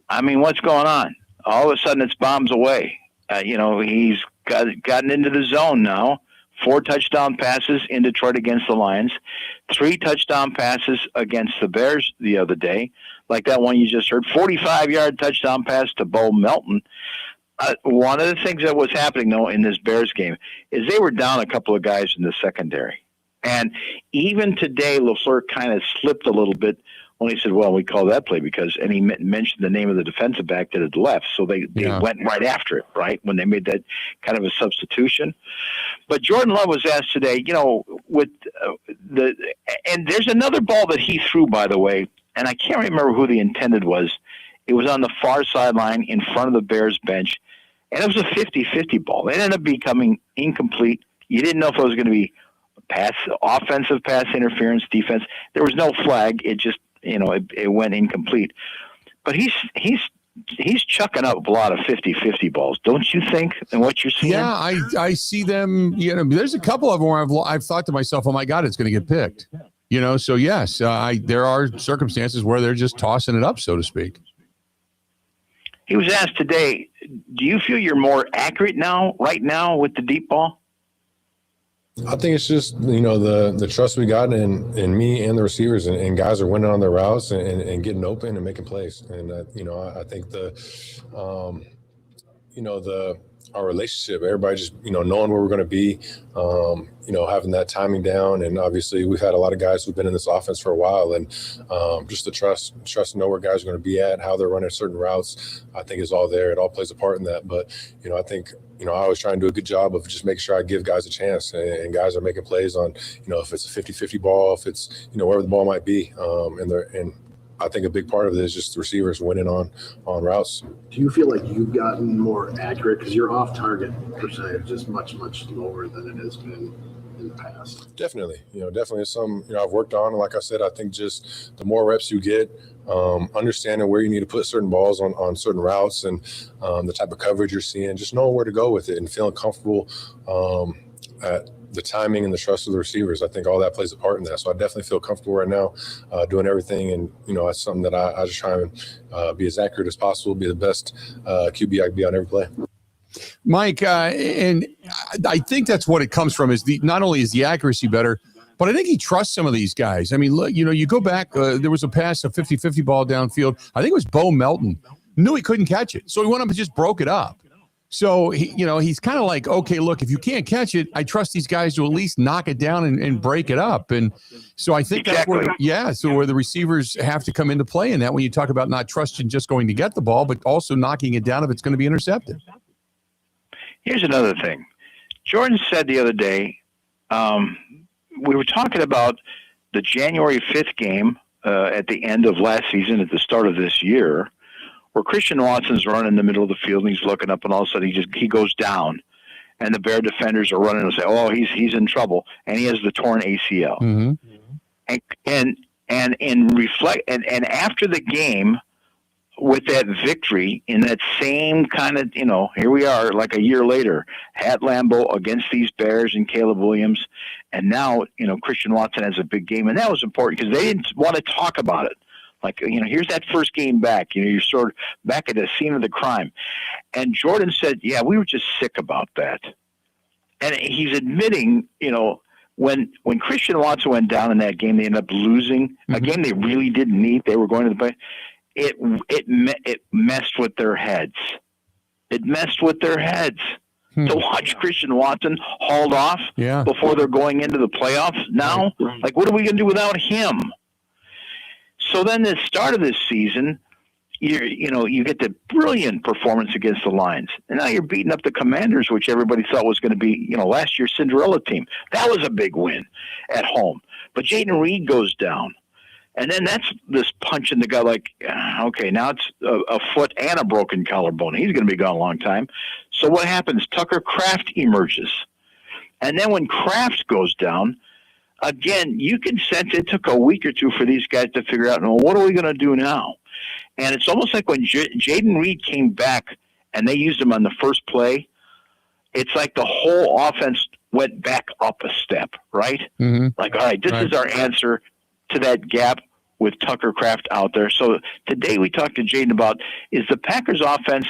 What's going on? All of a sudden it's bombs away. He's gotten into the zone now. 4 touchdown passes in Detroit against the Lions, 3 touchdown passes against the Bears the other day, like that one you just heard, 45-yard touchdown pass to Bo Melton. One of the things that was happening, though, in this Bears game is they were down a couple of guys in the secondary. And even today, LaFleur kind of slipped a little bit when he said, well, we call that play because, and he mentioned the name of the defensive back that had left. So they went right after it, right, when they made that kind of a substitution. But Jordan Love was asked today, with and there's another ball that he threw, by the way, and I can't remember who the intended was. It was on the far sideline in front of the Bears bench, and it was a 50-50 ball. It ended up becoming incomplete. You didn't know if it was going to be offensive pass interference, defense. There was no flag. It just, it went incomplete. But he's chucking up a lot of 50-50 balls, don't you think? And what you're seeing? Yeah, I see them. There's a couple of them where I've thought to myself, oh my God, it's going to get picked. So yes, there are circumstances where they're just tossing it up, so to speak. He was asked today, do you feel you're more accurate right now with the deep ball? I think it's just, the trust we got in me and the receivers, and guys are winning on their routes and getting open and making plays. And, I think the our relationship. Everybody just, knowing where we're going to be, having that timing down. And obviously we've had a lot of guys who've been in this offense for a while, and just the trust to know where guys are going to be at, how they're running certain routes, I think is all there. It all plays a part in that. But, I think, I always try and do a good job of just making sure I give guys a chance, and guys are making plays on, if it's a 50-50 ball, if it's, wherever the ball might be. And I think a big part of it is just the receivers winning on routes. Do you feel like you've gotten more accurate? Because your off-target percentage is much, much lower than it has been in the past. Definitely. Definitely it's something, I've worked on. And like I said, I think just the more reps you get, understanding where you need to put certain balls on certain routes, and the type of coverage you're seeing, just knowing where to go with it and feeling comfortable at the timing and the trust of the receivers. I think all that plays a part in that. So I definitely feel comfortable right now doing everything. And, that's something that I just try and be as accurate as possible, be the best QB I can be on every play. Mike, and I think that's what it comes from, is not only is the accuracy better, but I think he trusts some of these guys. I mean, look, you go back, there was a pass, a 50-50 ball downfield. I think it was Bo Melton. Knew he couldn't catch it. So he went up and just broke it up. So, he's kind of like, okay, look, if you can't catch it, I trust these guys to at least knock it down and break it up. And so I think that's where the receivers have to come into play in that, when you talk about not trusting just going to get the ball, but also knocking it down if it's going to be intercepted. Here's another thing. Jordan said the other day, we were talking about the January 5th game at the end of last season, at the start of this year, where Christian Watson's running in the middle of the field, and he's looking up, and all of a sudden he goes down, and the Bear defenders are running and say, "Oh, he's in trouble," and he has the torn ACL. Mm-hmm. And after the game, with that victory, in that same kind of, here we are like a year later at Lambeau against these Bears and Caleb Williams, and now Christian Watson has a big game, and that was important because they didn't want to talk about it. Like, here's that first game back. You're sort of back at the scene of the crime. And Jordan said, yeah, we were just sick about that. And he's admitting, when Christian Watson went down in that game, they ended up losing a game they really didn't need. They were going to the play. It messed with their heads. It messed with their heads. To watch Christian Watson hauled off before they're going into the playoffs now. Like, what are we going to do without him? So then the start of this season, you get the brilliant performance against the Lions. And now you're beating up the Commanders, which everybody thought was going to be, last year's Cinderella team. That was a big win at home. But Jaden Reed goes down. And then that's this punch in the gut, like, okay, now it's a foot and a broken collarbone. He's going to be gone a long time. So what happens? Tucker Kraft emerges. And then when Kraft goes down, again, you can sense it took a week or two for these guys to figure out, well, what are we going to do now? And it's almost like when Jaden Reed came back and they used him on the first play, it's like the whole offense went back up a step, right? Mm-hmm. Like, all right, this is our answer to that gap with Tucker Kraft out there. So today we talked to Jaden about, is the Packers offense,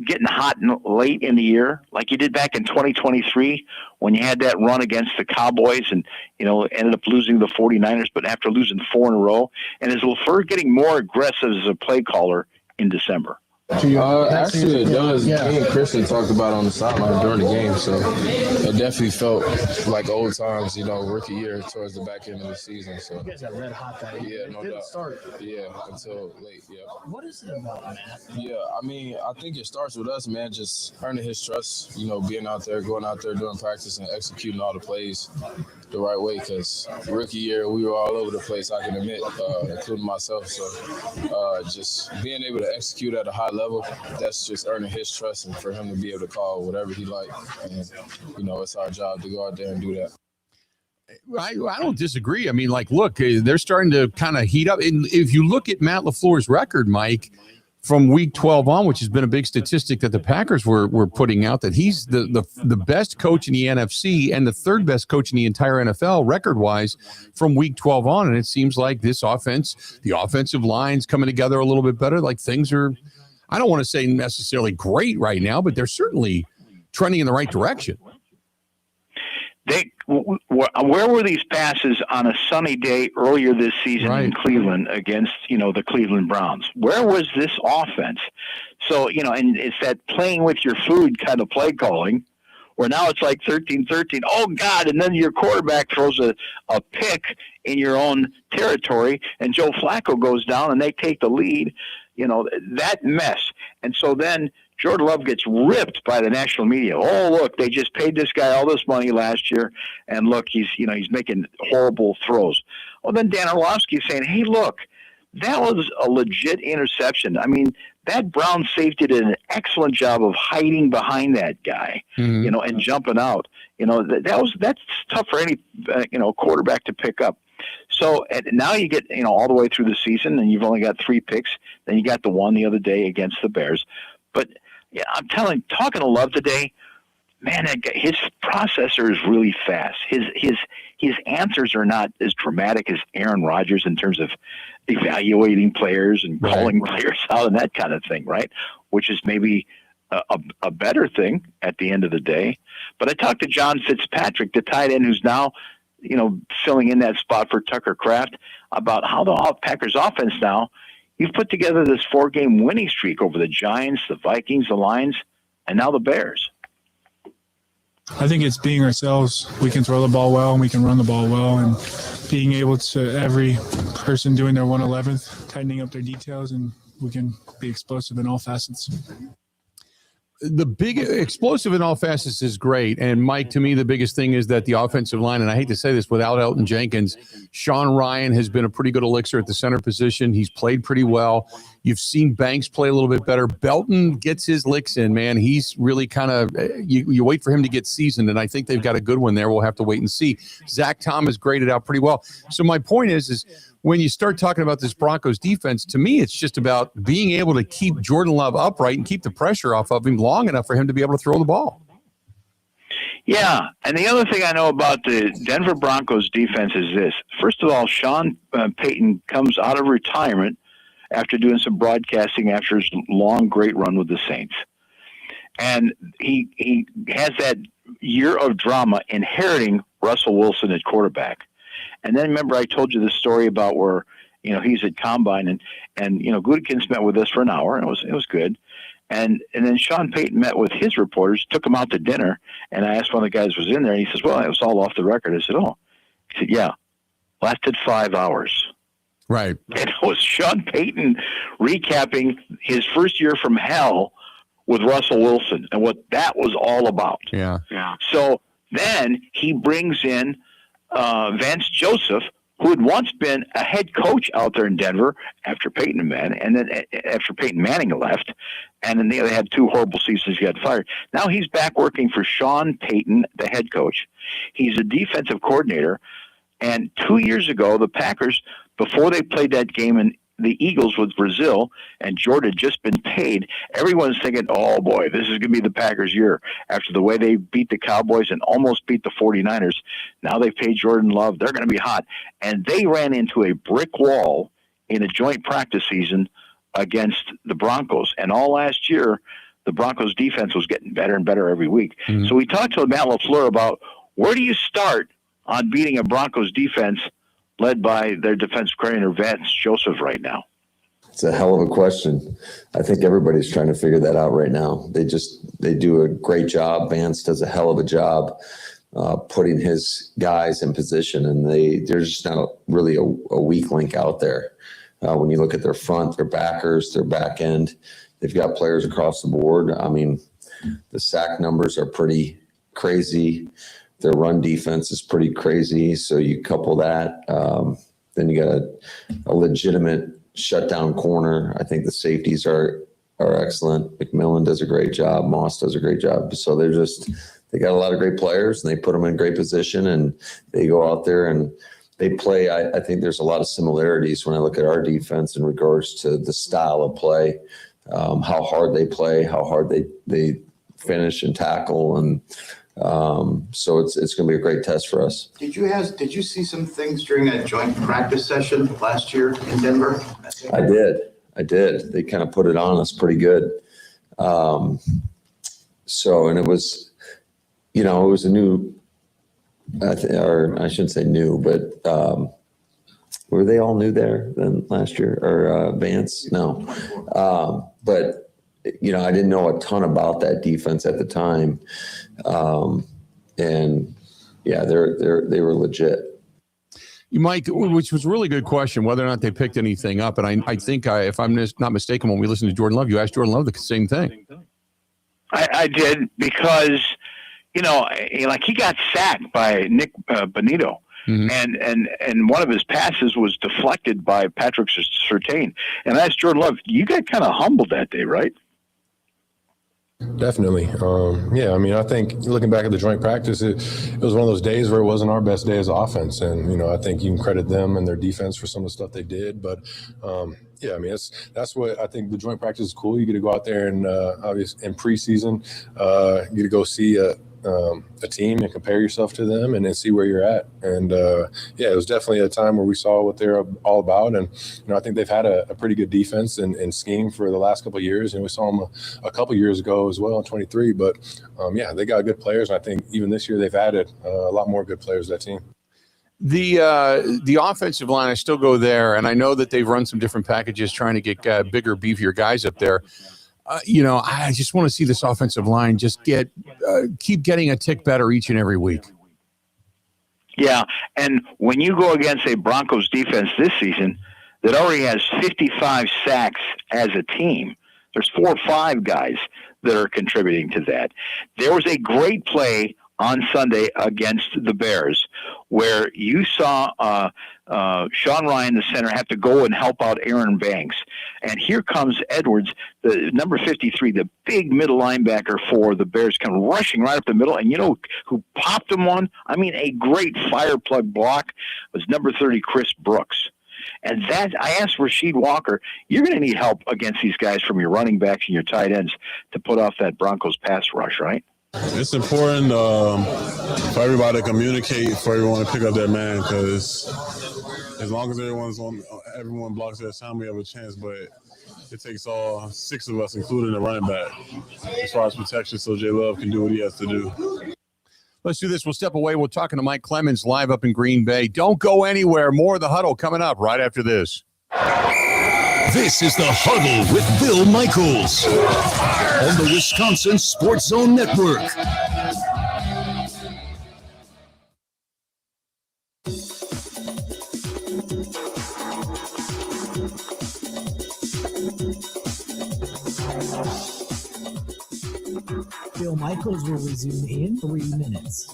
getting hot late in the year, like you did back in 2023 when you had that run against the Cowboys and, ended up losing the 49ers, but after losing 4 in a row? And is LaFleur getting more aggressive as a play caller in December? Actually, it does. Me and Christian talked about it on the sideline during the game, so it definitely felt like old times, rookie year towards the back end of the season. So you guys got red hot that year. Yeah, no doubt. Start. Yeah, until late. Yeah. What is it about, Matt? Yeah, I think it starts with us, man, just earning his trust. Being out there, going out there doing practice and executing all the plays the right way. Because rookie year, we were all over the place, I can admit, including myself. So just being able to execute at a high level, that's just earning his trust, and for him to be able to call whatever he likes. And, it's our job to go out there and do that. I don't disagree. I mean, look, they're starting to kind of heat up. And if you look at Matt LaFleur's record, Mike, from week 12 on, which has been a big statistic that the Packers were putting out, that he's the best coach in the NFC and the third best coach in the entire NFL record-wise from week 12 on. And it seems like this offense, the offensive line's coming together a little bit better. Like, things are, I don't want to say necessarily great right now, but they're certainly trending in the right direction. Where were these passes on a sunny day earlier this season in Cleveland against, the Cleveland Browns? Where was this offense? So, and it's that playing with your food kind of play calling, where now it's like 13-13. Oh, God, and then your quarterback throws a pick in your own territory, and Joe Flacco goes down, and they take the lead. That mess. And so then Jordan Love gets ripped by the national media. Oh, look, they just paid this guy all this money last year, and look, he's making horrible throws. Well, then Dan Orlovsky is saying, hey, look, that was a legit interception. I mean, that Brown safety did an excellent job of hiding behind that guy, and jumping out. That's tough for any quarterback to pick up. So now you get all the way through the season, and you've only got 3 picks. Then you got the one the other day against the Bears. But yeah, I'm talking to Love today, man, his processor is really fast. His answers are not as dramatic as Aaron Rodgers in terms of evaluating players and calling players out and that kind of thing, right? Which is maybe a better thing at the end of the day. But I talked to John Fitzpatrick, the tight end who's now, filling in that spot for Tucker Kraft, about how the Packers offense now, you've put together this 4-game winning streak over the Giants, the Vikings, the Lions, and now the Bears. I think it's being ourselves. We can throw the ball well and we can run the ball well, and being able to every person doing their 1/11th, tightening up their details, and we can be explosive in all facets. The big explosive in all facets is great. And Mike, to me, the biggest thing is that the offensive line, and I hate to say this, without Elton Jenkins, Sean Ryan has been a pretty good elixir at the center position. He's played pretty well. You've seen Banks play a little bit better. Belton gets his licks in, man. He's really kind of, you wait for him to get seasoned, and I think they've got a good one there. We'll have to wait and see. Zach Thomas graded out pretty well. So my point is when you start talking about this Broncos defense, to me, it's just about being able to keep Jordan Love upright and keep the pressure off of him long enough for him to be able to throw the ball. Yeah, and the other thing I know about the Denver Broncos defense is this. First of all, Sean Payton comes out of retirement after doing some broadcasting after his long, great run with the Saints. And he has that year of drama inheriting Russell Wilson at quarterback. And then remember I told you the story about where, he's at Combine and Gutekunst met with us for an hour, and it was good. And then Sean Payton met with his reporters, took him out to dinner, and I asked one of the guys who was in there, and he says, well, it was all off the record. I said, oh. He said, yeah, lasted 5 hours. Right. And it was Sean Payton recapping his first year from hell with Russell Wilson and what that was all about. Yeah. So then he brings in Vance Joseph, who had once been a head coach out there in Denver after Peyton Manning, and then after Peyton Manning left, and then they had 2 horrible seasons. He got fired. Now he's back working for Sean Payton, the head coach. He's a defensive coordinator, and 2 years ago, the Packers, before they played that game in the Eagles with Brazil, and Jordan had just been paid, everyone's thinking, oh boy, this is going to be the Packers' year. After the way they beat the Cowboys and almost beat the 49ers, now they paid Jordan Love. They're going to be hot. And they ran into a brick wall in a joint practice season against the Broncos. And all last year, the Broncos' defense was getting better and better every week. Mm-hmm. So we talked to Matt LaFleur about where do you start on beating a Broncos defense led by their defensive coordinator, Vance Joseph, right now? It's a hell of a question. I think everybody's trying to figure that out right now. They do a great job. Vance does a hell of a job putting his guys in position, and there's just not really a weak link out there. When you look at their front, their backers, their back end, they've got players across the board. I mean, the sack numbers are pretty crazy. Their run defense is pretty crazy. So you couple that, then you got a legitimate shutdown corner. I think the safeties are excellent. McMillan does a great job. Moss does a great job. So they got a lot of great players, and they put them in great position, and they go out there and they play. I think there's a lot of similarities when I look at our defense in regards to the style of play, how hard they play, how hard they finish and tackle, and so it's going to be a great test for us. Did you see some things during that joint practice session last year in Denver? I did. They kind of put it on us pretty good. And it was, it was a new or I shouldn't say new, but were they all new there then last year? Or Vance? No. But, you know, I didn't know a ton about that defense at the time. And, yeah, they were legit. You might, which was a really good question, whether or not they picked anything up. And I think, if I'm not mistaken, when we listened to Jordan Love, you asked Jordan Love the same thing. I did because, you know, like he got sacked by Nick Bonito. Mm-hmm. And one of his passes was deflected by Patrick Surtain. And I asked Jordan Love, you got kind of humbled that day, right? Definitely. Yeah, I mean, I think looking back at the joint practice, it was one of those days where it wasn't our best day as offense. And, you know, I think you can credit them and their defense for some of the stuff they did. But, yeah, I mean, that's what I think the joint practice is cool. You get to go out there and obviously in preseason, you get to go see a team and compare yourself to them and then see where you're at. And, yeah, it was definitely a time where we saw what they're all about. And, you know, I think they've had a pretty good defense and scheme for the last couple of years. And we saw them a couple of years ago as well in 23. But, yeah, they got good players. And I think even this year they've added a lot more good players to that team. The offensive line, I still go there. And I know that they've run some different packages trying to get bigger, beefier guys up there. You know, I just want to see this offensive line just keep getting a tick better each and every week. Yeah, and when you go against a Broncos defense this season that already has 55 sacks as a team, there's 4 or 5 guys that are contributing to that. There was a great play on Sunday against the Bears where you saw Sean Ryan, the center, have to go and help out Aaron Banks. And here comes Edwards, the number 53, the big middle linebacker for the Bears, kind of rushing right up the middle. And you know who popped him one? I mean, a great fire plug block was number 30, Chris Brooks. And that, I asked Rasheed Walker, you're going to need help against these guys from your running backs and your tight ends to put off that Broncos pass rush, right? It's important for everybody to communicate, for everyone to pick up their man, because as long as everyone blocks their time, we have a chance. But it takes all 6 of us, including the running back, as far as protection, so J. Love can do what he has to do. Let's do this. We'll step away. We're talking to Mike Clemens live up in Green Bay. Don't go anywhere. More of the Huddle coming up right after this. This is the Huddle with Bill Michaels on the Wisconsin Sports Zone Network. Bill Michaels will resume in 3 minutes.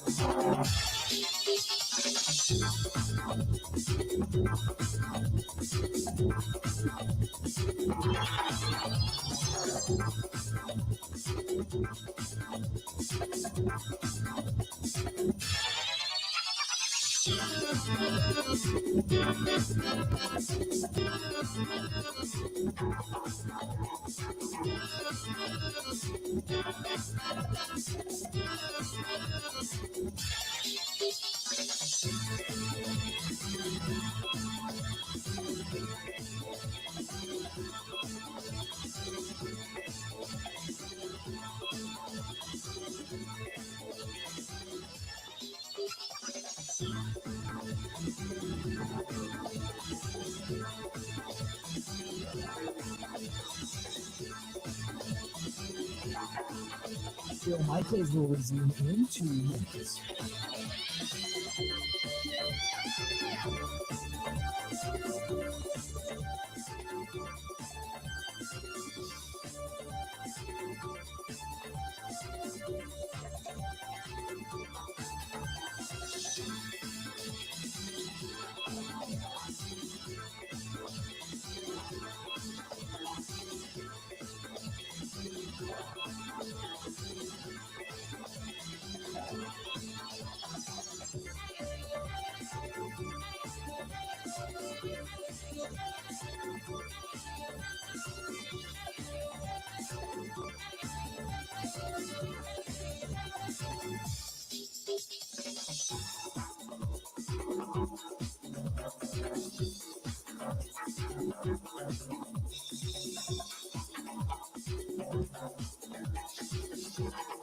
Bill Michaels will resume in 2 minutes.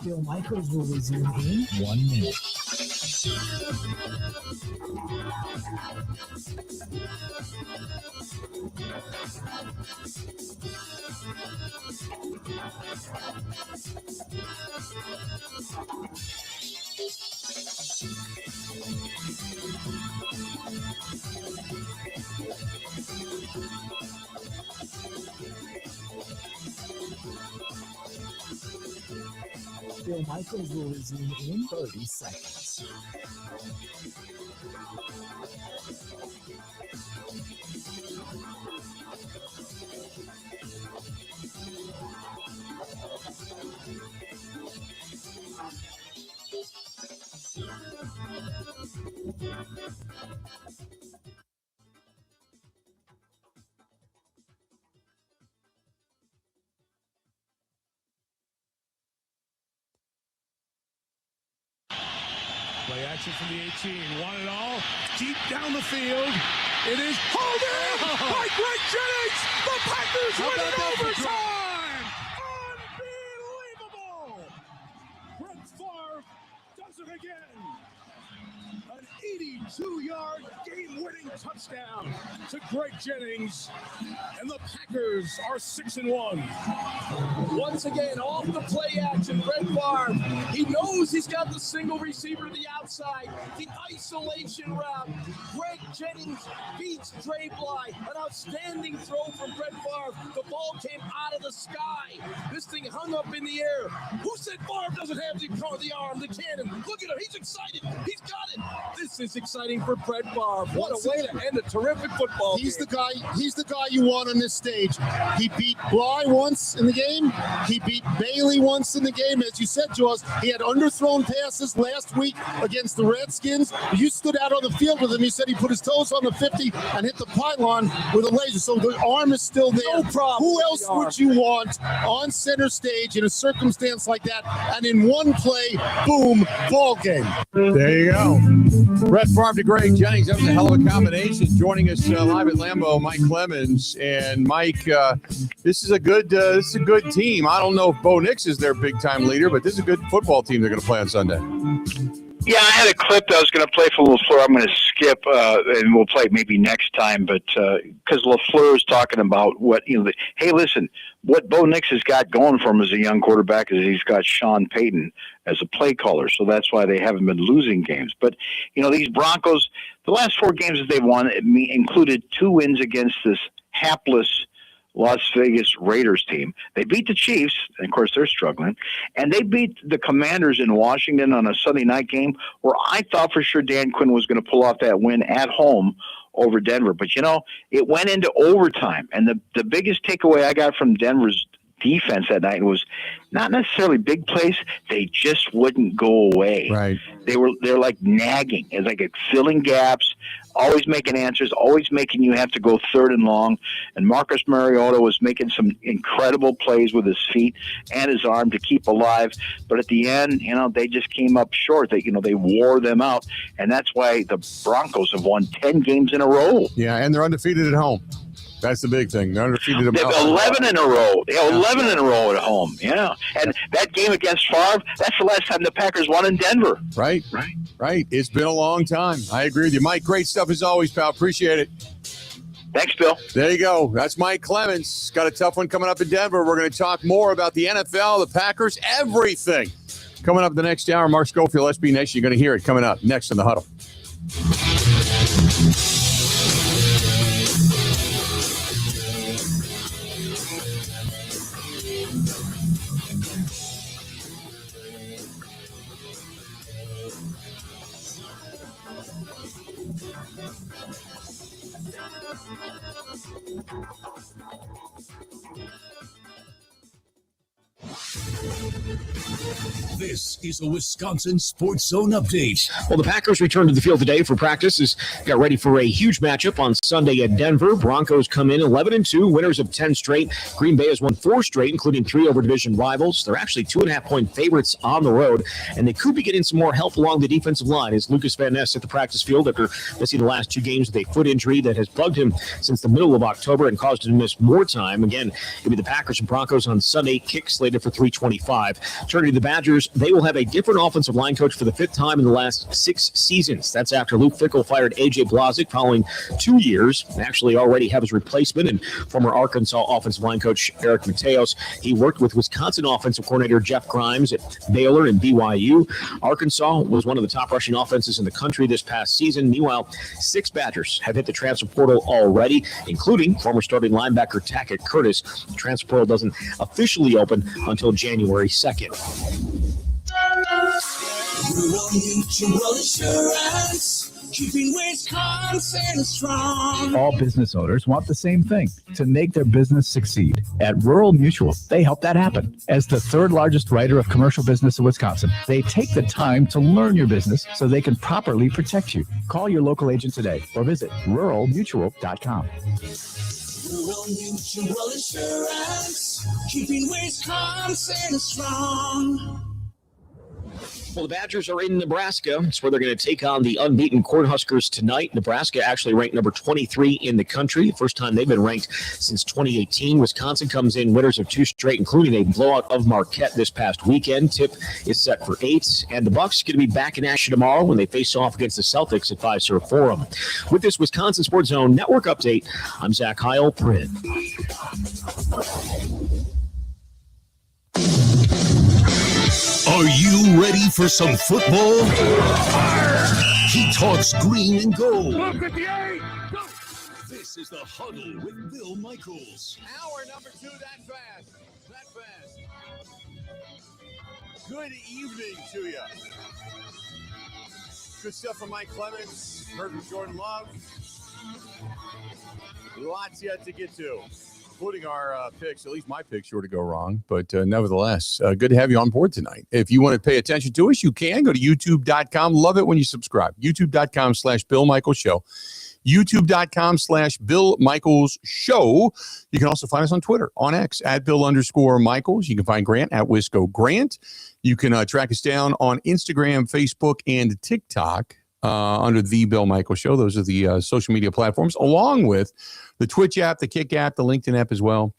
Bill Michaels will resume in 1 minute. Bill Michaels will resume in 30 seconds. Play action from the 18. Want it all. Deep down the field. It is holding by Greg Jennings. The Packers win in overtime. Unbelievable. Brett Favre does it again. An 82-yard game-winning touchdown to Greg Jennings. And the Packers are 6-1. Once again, off the play action, Brett Favre. He knows he's got the single receiver to the outside, the isolation route. Greg Jennings beats Dre Bly. An outstanding throw from Brett Favre. The ball came out of the sky. This thing hung up in the air. Who said Favre doesn't have the arm, the cannon? Look at him. He's excited. He's got it. This is exciting for Brett Favre. What a way to end a terrific football game. He's the guy you want on this stage. He beat Bly once in the game. He beat Bailey once in the game. As you said, Jaws, he had underthrown passes last week against the Redskins. You stood out on the field with him. He said he put his toes on the 50 and hit the pylon with a laser. So the arm is still there. No problem. Who else would you want on center stage in a circumstance like that? And in one play, boom, ball game. There you go. Brett Favre to Greg Jennings. That was a hell of a combination. Joining us live at Lambeau, Mike Clemens. And Mike, this is a good team. I don't know if Bo Nix is their big-time leader, but this is a good football team they're going to play on Sunday. Yeah, I had a clip that I was going to play for LaFleur. I'm going to skip, and we'll play it maybe next time. But because LaFleur is talking about what, hey, listen, what Bo Nix has got going for him as a young quarterback is he's got Sean Payton as a play caller. So that's why they haven't been losing games. But, these Broncos, the last 4 games that they won included 2 wins against this hapless Las Vegas Raiders team. They beat the Chiefs, and of course they're struggling, and they beat the Commanders in Washington on a Sunday night game where I thought for sure Dan Quinn was going to pull off that win at home over Denver. But, it went into overtime, and the biggest takeaway I got from Denver's defense that night was not necessarily big plays. They just wouldn't go away. Right. They're like nagging. It's like filling gaps, always making answers, always making you have to go 3rd and long. And Marcus Mariota was making some incredible plays with his feet and his arm to keep alive. But at the end, they just came up short. They wore them out. And that's why the Broncos have won 10 games in a row. Yeah, and they're undefeated at home. That's the big thing. They're undefeated. They've 11 in a row. They have 11 in a row at home. Yeah. And that game against Favre, that's the last time the Packers won in Denver. Right. It's been a long time. I agree with you. Mike, great stuff as always, pal. Appreciate it. Thanks, Bill. There you go. That's Mike Clemens. Got a tough one coming up in Denver. We're going to talk more about the NFL, the Packers, everything. Coming up the next hour, Mark Schofield, SB Nation. You're going to hear it coming up next on The Huddle. This is a Wisconsin Sports Zone update. Well, the Packers returned to the field today for practice. Got ready for a huge matchup on Sunday at Denver. Broncos come in 11-2, winners of 10 straight. Green Bay has won 4 straight, including 3 over division rivals. They're actually 2.5-point favorites on the road, and they could be getting some more help along the defensive line as Lucas Van Ness at the practice field after missing the last 2 games with a foot injury that has bugged him since the middle of October and caused him to miss more time. Again, it'll be the Packers and Broncos on Sunday, kick slated for 3:25. Turning to the Badgers, they will have a different offensive line coach for the 5th time in the last 6 seasons. That's after Luke Fickell fired A.J. Blazek following 2 years. They actually already have his replacement and former Arkansas offensive line coach Eric Mateos. He worked with Wisconsin offensive coordinator Jeff Grimes at Baylor and BYU. Arkansas was one of the top rushing offenses in the country this past season. Meanwhile, 6 Badgers have hit the transfer portal already, including former starting linebacker Tackett Curtis. The transfer portal doesn't officially open until January 2nd. Rural Mutual Insurance, keeping Wisconsin strong. All business owners want the same thing, to make their business succeed. At Rural Mutual, they help that happen. As the 3rd largest writer of commercial business in Wisconsin, they take the time to learn your business so they can properly protect you. Call your local agent today or visit ruralmutual.com. Rural Mutual Insurance, keeping Wisconsin strong. Well, the Badgers are in Nebraska. It's where they're going to take on the unbeaten Cornhuskers tonight. Nebraska actually ranked number 23 in the country. First time they've been ranked since 2018. Wisconsin comes in winners of 2 straight, including a blowout of Marquette this past weekend. Tip is set for 8. And the Bucks are going to be back in action tomorrow when they face off against the Celtics at Fiserv Forum. With this Wisconsin Sports Zone Network update, I'm Zach Heil-Prin. Are you ready for some football? He talks green and gold. Look at the 8. This is the Huddle with Bill Michaels. Hour number 2, that fast. Good evening to you. Good stuff from Mike Clemens. Heard from Jordan Love. Lots yet to get to, including our picks. At least my picks sure to go wrong. But nevertheless, good to have you on board tonight. If you want to pay attention to us, you can. Go to youtube.com. Love it when you subscribe. youtube.com/Bill Michaels Show. youtube.com/Bill Michaels Show. You can also find us on Twitter, on X, @Bill_Michaels. You can find Grant at Wisco Grant. You can track us down on Instagram, Facebook, and TikTok under the Bill Michaels Show. Those are the social media platforms, along with the Twitch app, the Kick app, the LinkedIn app as well.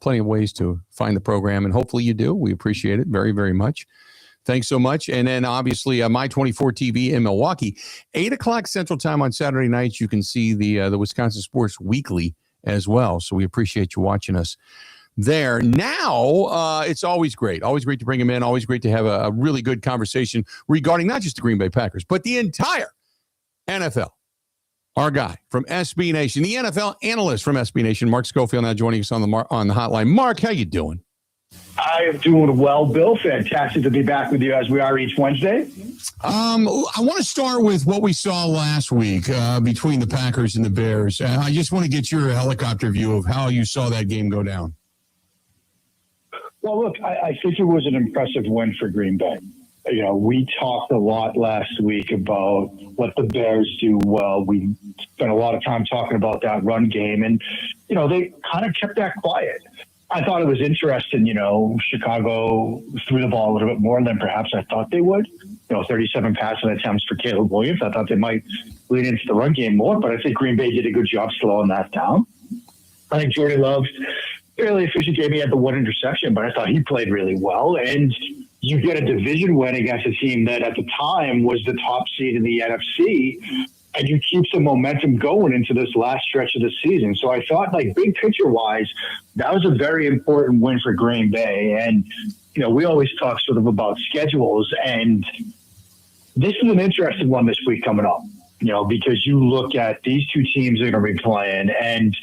Plenty of ways to find the program, and hopefully you do. We appreciate it very, very much. Thanks so much. And then obviously My24 TV in Milwaukee, 8 o'clock Central Time on Saturday nights. You can see the Wisconsin Sports Weekly as well. So we appreciate you watching us there. Now, it's always great to bring him in. Always great to have a really good conversation regarding not just the Green Bay Packers, but the entire NFL. Our guy from SB Nation, the NFL analyst from SB Nation, Mark Schofield, now joining us on the hotline. Mark, how you doing? I am doing well, Bill. Fantastic to be back with you as we are each Wednesday. I want to start with what we saw last week between the Packers and the Bears. I just want to get your helicopter view of how you saw that game go down. Well, look, I think it was an impressive win for Green Bay. You know, we talked a lot last week about what the Bears do well. We spent a lot of time talking about that run game, and, you know, they kind of kept that quiet. I thought it was interesting, you know, Chicago threw the ball a little bit more than perhaps I thought they would. You know, 37 passing attempts for Caleb Williams. I thought they might lean into the run game more, but I think Green Bay did a good job slowing that down. I think Jordan Love, fairly efficient game. He had the one interception, but I thought he played really well. And you get a division win against a team that at the time was the top seed in the NFC, and you keep some momentum going into this last stretch of the season. So I thought, like, big picture-wise, that was a very important win for Green Bay. And, you know, we always talk sort of about schedules, and this is an interesting one this week coming up, you know, because you look at these two teams that are going to be playing, and,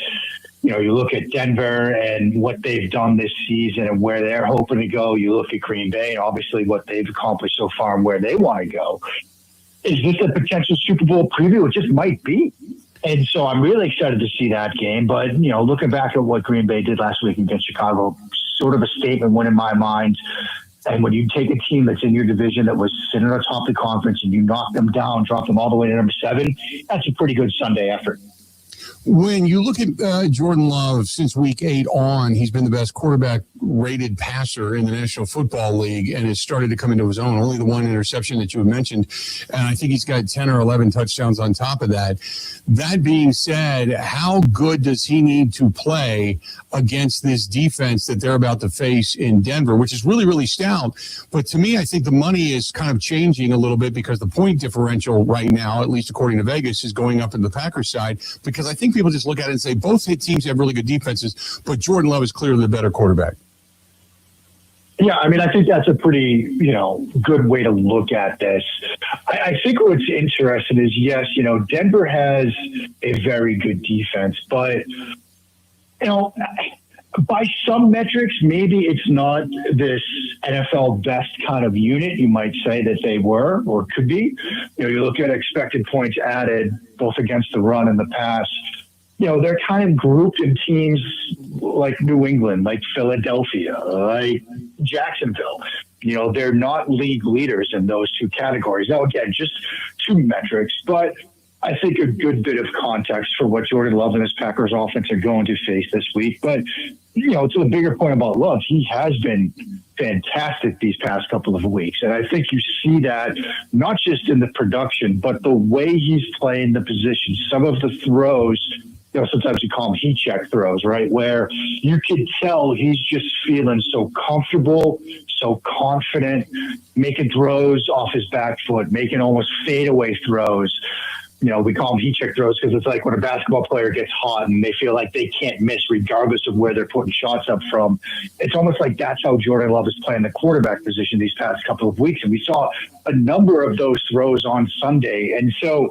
you know, you look at Denver and what they've done this season and where they're hoping to go. You look at Green Bay and obviously what they've accomplished so far and where they want to go. Is this a potential Super Bowl preview? It just might be. And so I'm really excited to see that game. But, you know, looking back at what Green Bay did last week against Chicago, sort of a statement win in my mind. And when you take a team that's in your division that was sitting on top of the conference and you knock them down, drop them all the way to number 7, that's a pretty good Sunday effort. When you look at Jordan Love, since week 8 on, he's been the best quarterback-rated passer in the National Football League and has started to come into his own. Only the one interception that you have mentioned, and I think he's got 10 or 11 touchdowns on top of that. That being said, how good does he need to play against this defense that they're about to face in Denver, which is really, really stout? But to me, I think the money is kind of changing a little bit because the point differential right now, at least according to Vegas, is going up in the Packers side, because I think people just look at it and say both teams have really good defenses, but Jordan Love is clearly the better quarterback. Yeah, I mean, I think that's a pretty, good way to look at this. I think what's interesting is, yes, Denver has a very good defense, but, by some metrics, maybe it's not this NFL best kind of unit you might say that they were or could be. You look at expected points added both against the run and the pass. They're kind of grouped in teams like New England, like Philadelphia, like Jacksonville. They're not league leaders in those two categories. Now, again, just two metrics, but I think a good bit of context for what Jordan Love and his Packers offense are going to face this week. But, to the bigger point about Love, he has been fantastic these past couple of weeks. And I think you see that not just in the production, but the way he's playing the position. Some of the throws, sometimes you call them heat check throws, right? Where you can tell he's just feeling so comfortable, so confident, making throws off his back foot, making almost fadeaway throws. We call them heat check throws because it's like when a basketball player gets hot and they feel like they can't miss regardless of where they're putting shots up from. It's almost like that's how Jordan Love is playing the quarterback position these past couple of weeks. And we saw a number of those throws on Sunday. And so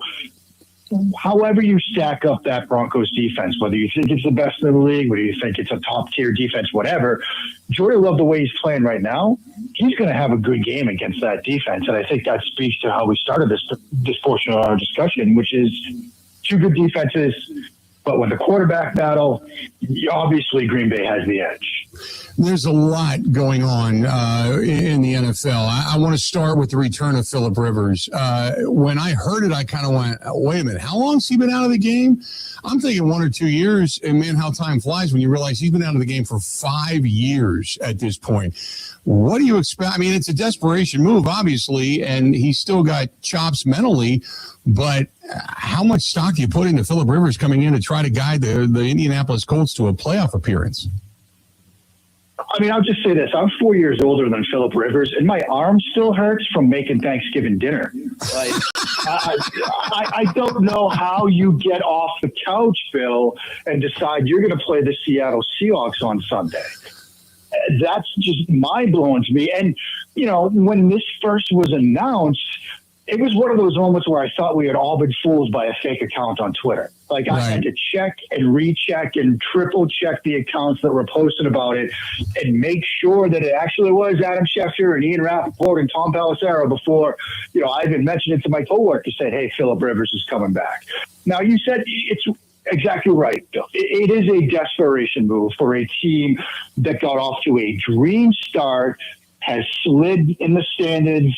however you stack up that Broncos defense, whether you think it's the best in the league, whether you think it's a top-tier defense, whatever, Jordan Love, the way he's playing right now, he's going to have a good game against that defense. And I think that speaks to how we started this portion of our discussion, which is two good defenses, but when the quarterback battle, obviously Green Bay has the edge. There's a lot going on in the NFL. I want to start with the return of Phillip Rivers. When I heard it, I kind of went, wait a minute, how long has he been out of the game? I'm thinking 1 or 2 years, and man, how time flies when you realize he's been out of the game for 5 years at this point. What do you expect? I mean, it's a desperation move, obviously, and he's still got chops mentally, but how much stock do you put into Phillip Rivers coming in to try to guide the Indianapolis Colts to a playoff appearance? I mean, I'll just say this. I'm 4 years older than Phillip Rivers, and my arm still hurts from making Thanksgiving dinner. Like, I don't know how you get off the couch, Bill, and decide you're going to play the Seattle Seahawks on Sunday. That's just mind-blowing to me. And, when this first was announced, it was one of those moments where I thought we had all been fooled by a fake account on Twitter. Like, I had to check and recheck and triple check the accounts that were posting about it and make sure that it actually was Adam Schefter and Ian Rappaport and Tom Pelissero before, I even mentioned it to my coworker, said, hey, Phillip Rivers is coming back. Now, you said it's exactly right, Bill. It is a desperation move for a team that got off to a dream start, has slid in the standings,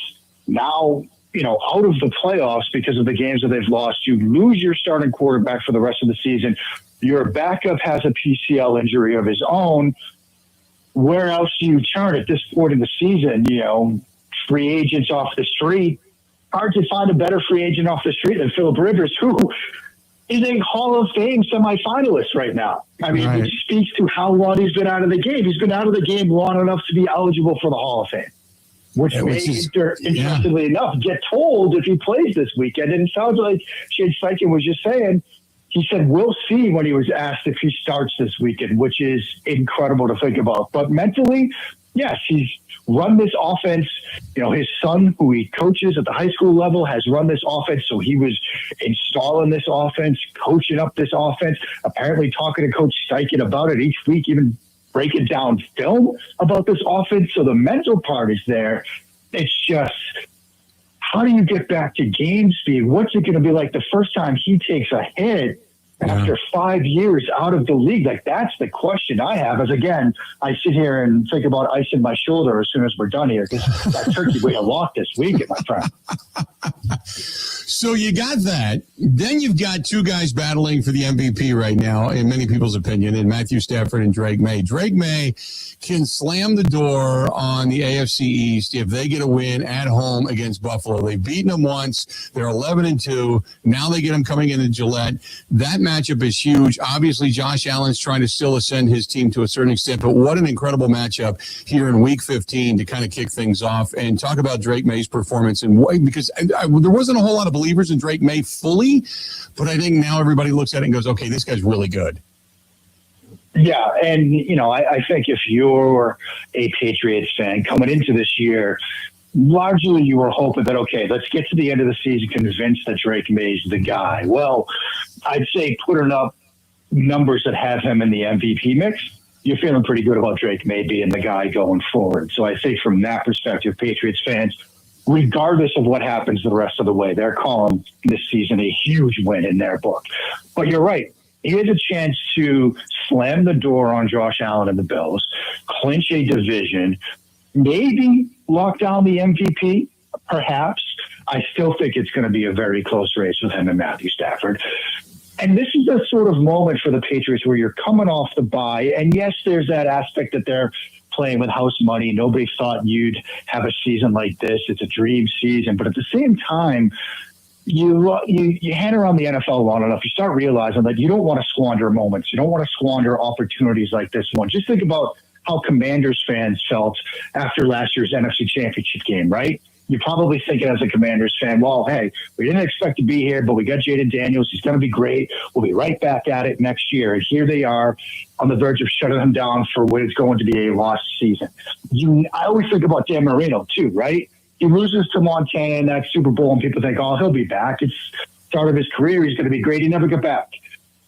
now out of the playoffs because of the games that they've lost. You lose your starting quarterback for the rest of the season. Your backup has a PCL injury of his own. Where else do you turn at this point in the season? Free agents off the street. Hard to find a better free agent off the street than Phillip Rivers, who is a Hall of Fame semifinalist right now. I mean, It speaks to how long he's been out of the game. He's been out of the game long enough to be eligible for the Hall of Fame. Which may, interestingly enough, get told if he plays this weekend. And it sounds like Shane Steichen was just saying, he said, we'll see when he was asked if he starts this weekend, which is incredible to think about. But mentally, yes, he's run this offense. His son, who he coaches at the high school level, has run this offense. So he was installing this offense, coaching up this offense, apparently talking to Coach Steichen about it each week, even breaking down film about this offense. So the mental part is there. It's just, how do you get back to game speed? What's it going to be like the first time he takes a hit after 5 years out of the league? Like, that's the question I have. As again, I sit here and think about icing my shoulder as soon as we're done here, because that turkey weighed a lot this week, my friend. So you got that. Then you've got two guys battling for the MVP right now, in many people's opinion, in Matthew Stafford and Drake May. Drake May can slam the door on the AFC East if they get a win at home against Buffalo. They've beaten them once. They're 11-2. Now they get them coming into Gillette. That matchup is huge. Obviously, Josh Allen's trying to still ascend his team to a certain extent, but what an incredible matchup here in Week 15 to kind of kick things off and talk about Drake May's performance. And because there wasn't a whole lot of believers in Drake May fully, but I think now everybody looks at it and goes, okay, this guy's really good. Yeah, and, I think if you're a Patriots fan coming into this year, largely you were hoping that, okay, let's get to the end of the season convinced that Drake May's the guy. Well, I'd say putting up numbers that have him in the MVP mix, you're feeling pretty good about Drake May being the guy going forward. So I think from that perspective, Patriots fans, regardless of what happens the rest of the way, they're calling this season a huge win in their book. But you're right. He has a chance to slam the door on Josh Allen and the Bills, clinch a division, maybe lock down the MVP, perhaps. I still think it's going to be a very close race with him and Matthew Stafford. And this is the sort of moment for the Patriots where you're coming off the bye. And yes, there's that aspect that they're playing with house money. Nobody thought you'd have a season like this. It's a dream season. But at the same time, you hang around the NFL long enough, you start realizing that you don't want to squander moments. You don't want to squander opportunities like this one. Just think about how Commanders fans felt after last year's NFC Championship game, right? You're probably thinking as a Commanders fan, well, hey, we didn't expect to be here, but we got Jaden Daniels. He's going to be great. We'll be right back at it next year. And here they are on the verge of shutting them down for what is going to be a lost season. I always think about Dan Marino, too, right? He loses to Montana in that Super Bowl, and people think, oh, he'll be back. It's start of his career. He's going to be great. He never got back.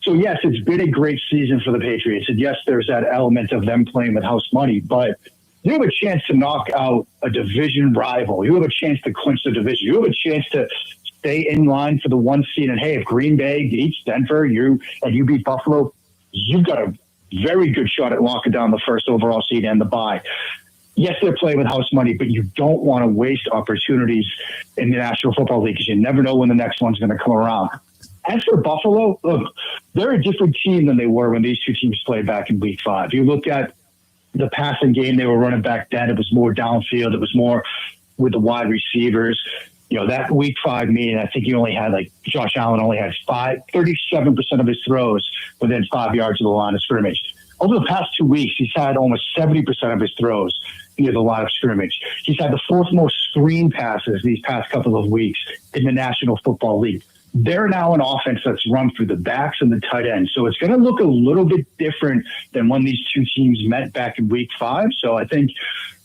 So, yes, it's been a great season for the Patriots. And, yes, there's that element of them playing with house money. But you have a chance to knock out a division rival. You have a chance to clinch the division. You have a chance to stay in line for the one seed. And, hey, if Green Bay beats Denver and you beat Buffalo, you've got a very good shot at locking down the first overall seed and the bye. Yes, they're playing with house money, but you don't want to waste opportunities in the National Football League because you never know when the next one's going to come around. As for Buffalo, look, they're a different team than they were when these two teams played back in Week 5. You look at the passing game they were running back then, it was more downfield. It was more with the wide receivers. That Week 5 meeting, I think Josh Allen only had 37% of his throws within 5 yards of the line of scrimmage. Over the past 2 weeks, he's had almost 70% of his throws near the line of scrimmage. He's had the fourth most screen passes these past couple of weeks in the National Football League. They're now an offense that's run through the backs and the tight ends. So it's going to look a little bit different than when these two teams met back in Week 5. So I think,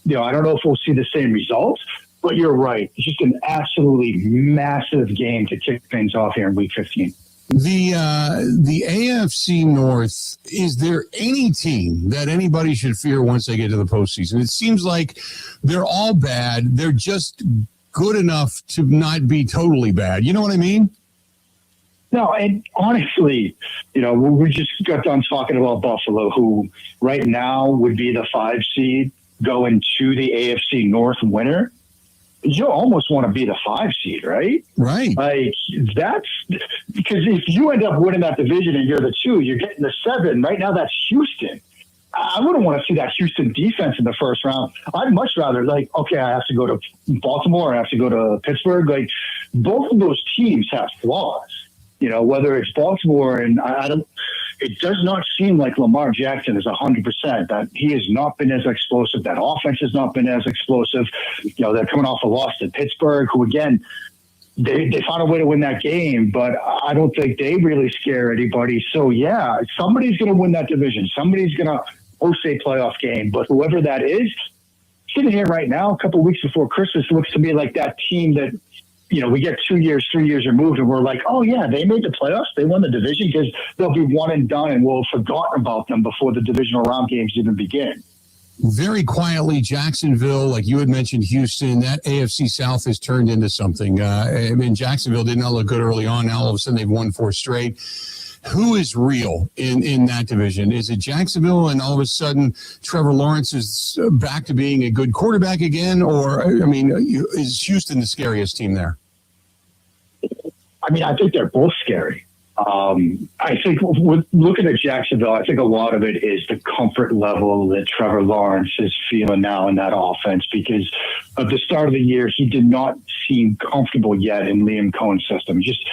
I don't know if we'll see the same results, but you're right. It's just an absolutely massive game to kick things off here in Week 15. The AFC North, is there any team that anybody should fear once they get to the postseason? It seems like they're all bad. They're just good enough to not be totally bad. You know what I mean? No, and honestly, we just got done talking about Buffalo, who right now would be the 5 seed going to the AFC North winner. You almost want to be the 5 seed, right? Right. Like that's because if you end up winning that division and you're the 2, you're getting the 7. Right now, that's Houston. I wouldn't want to see that Houston defense in the first round. I'd much rather okay, I have to go to Baltimore, I have to go to Pittsburgh. Like both of those teams have flaws. Whether it's Baltimore and it does not seem like Lamar Jackson is 100%. That he has not been as explosive. That offense has not been as explosive. They're coming off a loss to Pittsburgh, who again, they found a way to win that game, but I don't think they really scare anybody. So yeah, somebody's going to win that division. Somebody's going to host a playoff game, but whoever that is, sitting here right now, a couple of weeks before Christmas, looks to me like that team that, we get 2 years, 3 years removed, and we're like, oh, yeah, they made the playoffs. They won the division because they'll be one and done, and we'll have forgotten about them before the divisional round games even begin. Very quietly, Jacksonville, like you had mentioned, Houston, that AFC South has turned into something. Jacksonville did not look good early on. Now, all of a sudden, they've won 4 straight. Who is real in that division? Is it Jacksonville and all of a sudden Trevor Lawrence is back to being a good quarterback again? Or, is Houston the scariest team there? mean, I think they're both scary. I think with looking at Jacksonville, I think a lot of it is the comfort level that Trevor Lawrence is feeling now in that offense, because at the start of the year, he did not seem comfortable yet in Liam Cohen's system. Just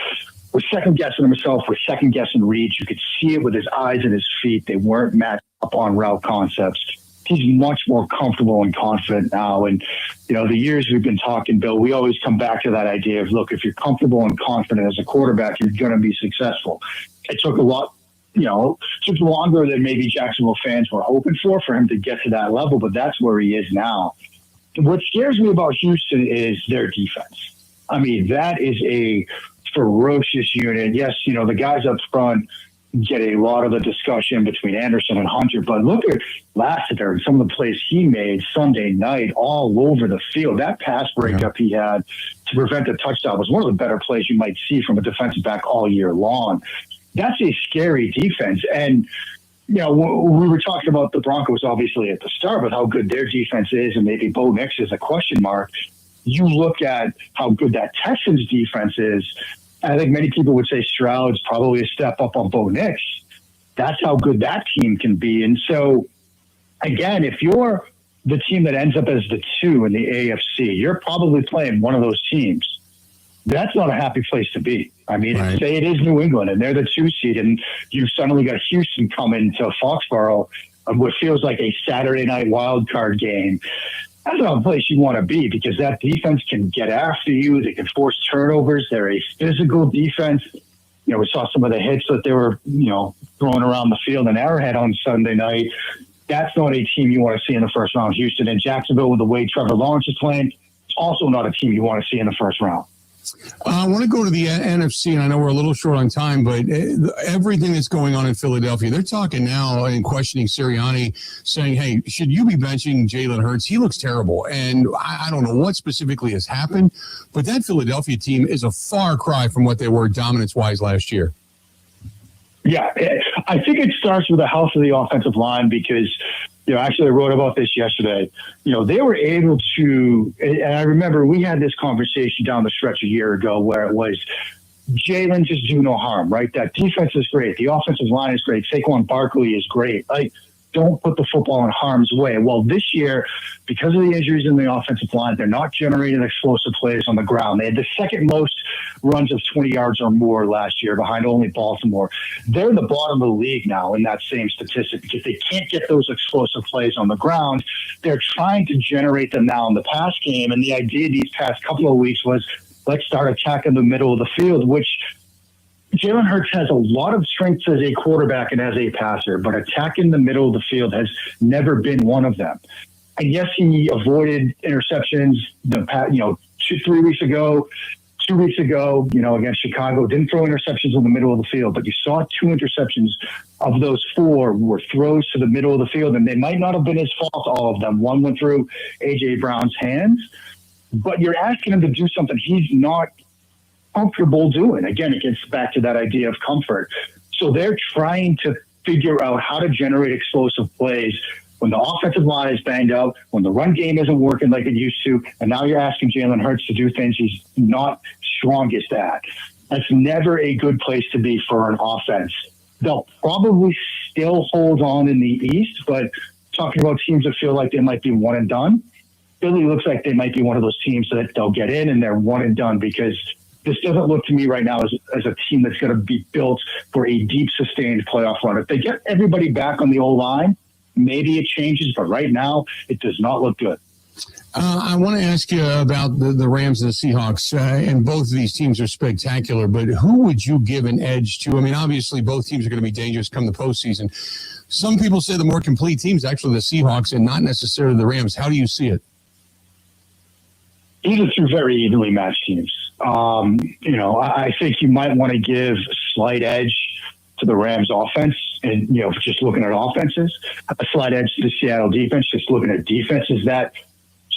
was second-guessing himself, was second-guessing reads. You could see it with his eyes and his feet. They weren't matched up on route concepts. He's much more comfortable and confident now. And, you know, the years we've been talking, Bill, we always come back to that idea of, look, if you're comfortable and confident as a quarterback, you're going to be successful. It took a lot, you know, took longer than maybe Jacksonville fans were hoping for him to get to that level, but that's where he is now. What scares me about Houston is their defense. I mean, that is a ferocious unit. Yes, you know, the guys up front get a lot of the discussion between Anderson and Hunter, but look at Lassiter and some of the plays he made Sunday night all over the field. That pass breakup he had to prevent a touchdown was one of the better plays you might see from a defensive back all year long. That's a scary defense. And, you know, we were talking about the Broncos obviously at the start, but how good their defense is, and maybe Bo Nix is a question mark. You look at how good that Texans defense is, I think many people would say Stroud's probably a step up on Bo Nix. That's how good that team can be. And so, again, if you're the team that ends up as the 2 in the AFC, you're probably playing one of those teams. That's not a happy place to be. I mean, say it is New England and they're the 2 seed, and you've suddenly got Houston coming to Foxborough on what feels like a Saturday night wild card game. That's not a place you want to be, because that defense can get after you. They can force turnovers. They're a physical defense. You know, we saw some of the hits that they were, you know, throwing around the field in Arrowhead on Sunday night. That's not a team you want to see in the first round. Houston and Jacksonville, with the way Trevor Lawrence is playing, it's also not a team you want to see in the first round. I want to go to the NFC, and I know we're a little short on time, but everything that's going on in Philadelphia, they're talking now and questioning Sirianni, saying, hey, should you be benching Jalen Hurts? He looks terrible. And I don't know what specifically has happened, but that Philadelphia team is a far cry from what they were dominance-wise last year. Yeah, I think it starts with the health of the offensive line, because, you know, actually I wrote about this yesterday. You know, they were able to, and I remember we had this conversation down the stretch a year ago where it was Jalen just do no harm, right? That defense is great. The offensive line is great. Saquon Barkley is great. Like, don't put the football in harm's way. Well, this year, because of the injuries in the offensive line, they're not generating explosive plays on the ground. They had the second most runs of 20 yards or more last year, behind only Baltimore. They're the bottom of the league now in that same statistic, because they can't get those explosive plays on the ground. They're trying to generate them now in the pass game, and the idea these past couple of weeks was, let's start attacking the middle of the field, which Jalen Hurts has a lot of strengths as a quarterback and as a passer, but attacking the middle of the field has never been one of them. And yes, he avoided interceptions, 2 weeks ago, against Chicago, didn't throw interceptions in the middle of the field, but you saw 2 interceptions of those 4 were throws to the middle of the field, and they might not have been his fault, all of them. One went through A.J. Brown's hands, but you're asking him to do something he's not comfortable doing. Again, it gets back to that idea of comfort. So they're trying to figure out how to generate explosive plays when the offensive line is banged up, when the run game isn't working like it used to, and now you're asking Jalen Hurts to do things he's not strongest at. That's never a good place to be for an offense. They'll probably still hold on in the East, but talking about teams that feel like they might be one and done, Philly looks like they might be one of those teams that they'll get in and they're one and done, because this doesn't look to me right now as a team that's going to be built for a deep, sustained playoff run. If they get everybody back on the O-line, maybe it changes, but right now it does not look good. I want to ask you about the Rams and the Seahawks, and both of these teams are spectacular, but who would you give an edge to? I mean, obviously both teams are going to be dangerous come the postseason. Some people say the more complete team is actually the Seahawks and not necessarily the Rams. How do you see it? These are 2 very evenly matched teams. I think you might want to give a slight edge to the Rams offense, and, just looking at offenses, a slight edge to the Seattle defense, just looking at defenses. That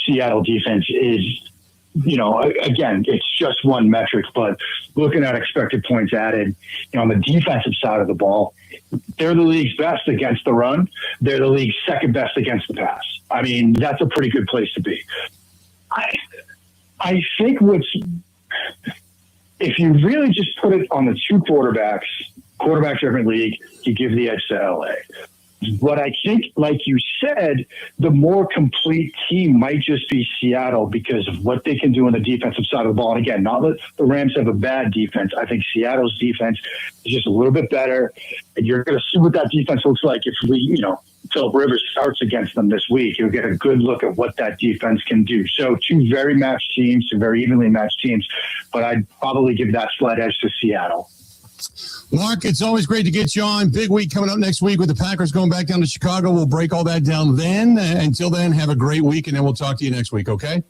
Seattle defense is, again, it's just one metric, but looking at expected points added, on the defensive side of the ball, they're the league's best against the run. They're the league's second best against the pass. I mean, that's a pretty good place to be. I think if you really just put it on the two quarterbacks different league, you give the edge to LA. But I think, like you said, the more complete team might just be Seattle because of what they can do on the defensive side of the ball. And again, not that the Rams have a bad defense. I think Seattle's defense is just a little bit better. And you're going to see what that defense looks like if Philip Rivers starts against them this week. You'll get a good look at what that defense can do. So two very matched teams, two very evenly matched teams. But I'd probably give that slight edge to Seattle. Mark, it's always great to get you on. Big week coming up next week with the Packers going back down to Chicago. We'll break all that down then. Until then, have a great week, and then we'll talk to you next week, okay?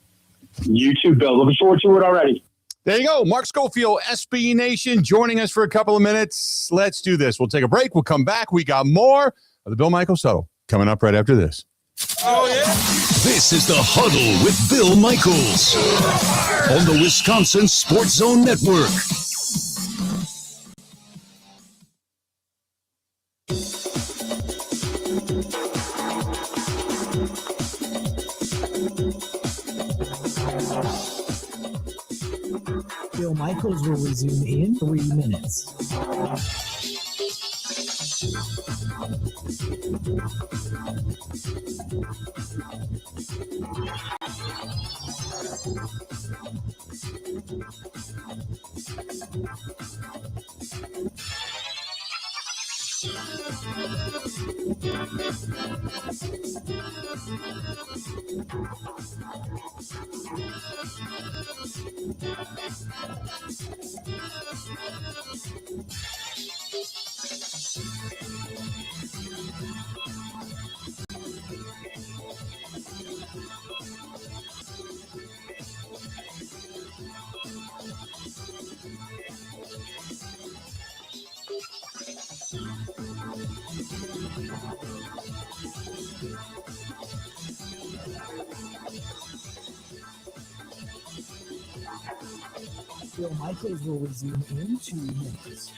You too, Bill. Looking forward to it already. There you go. Mark Schofield, SB Nation, joining us for a couple of minutes. Let's do this. We'll take a break. We'll come back. We got more of the Bill Michaels Huddle coming up right after this. Oh, yeah. This is the Huddle with Bill Michaels on the Wisconsin Sports Zone Network. Bill Michaels will resume in 3 minutes. Bill Michaels will resume in 2 minutes.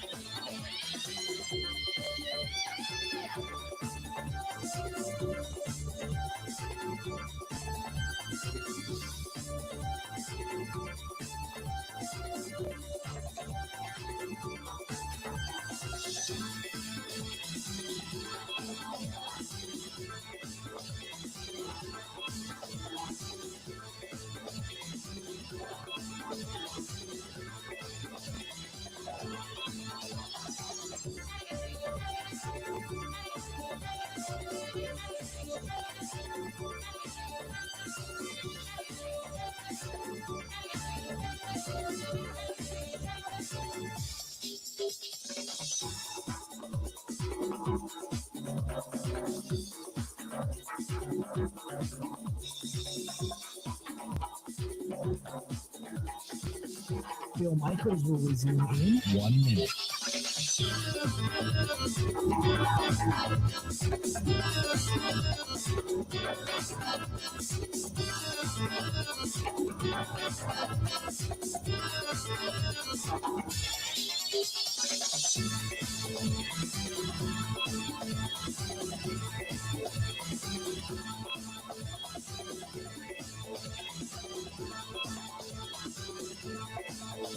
Bill Michaels will resume in 1 minute.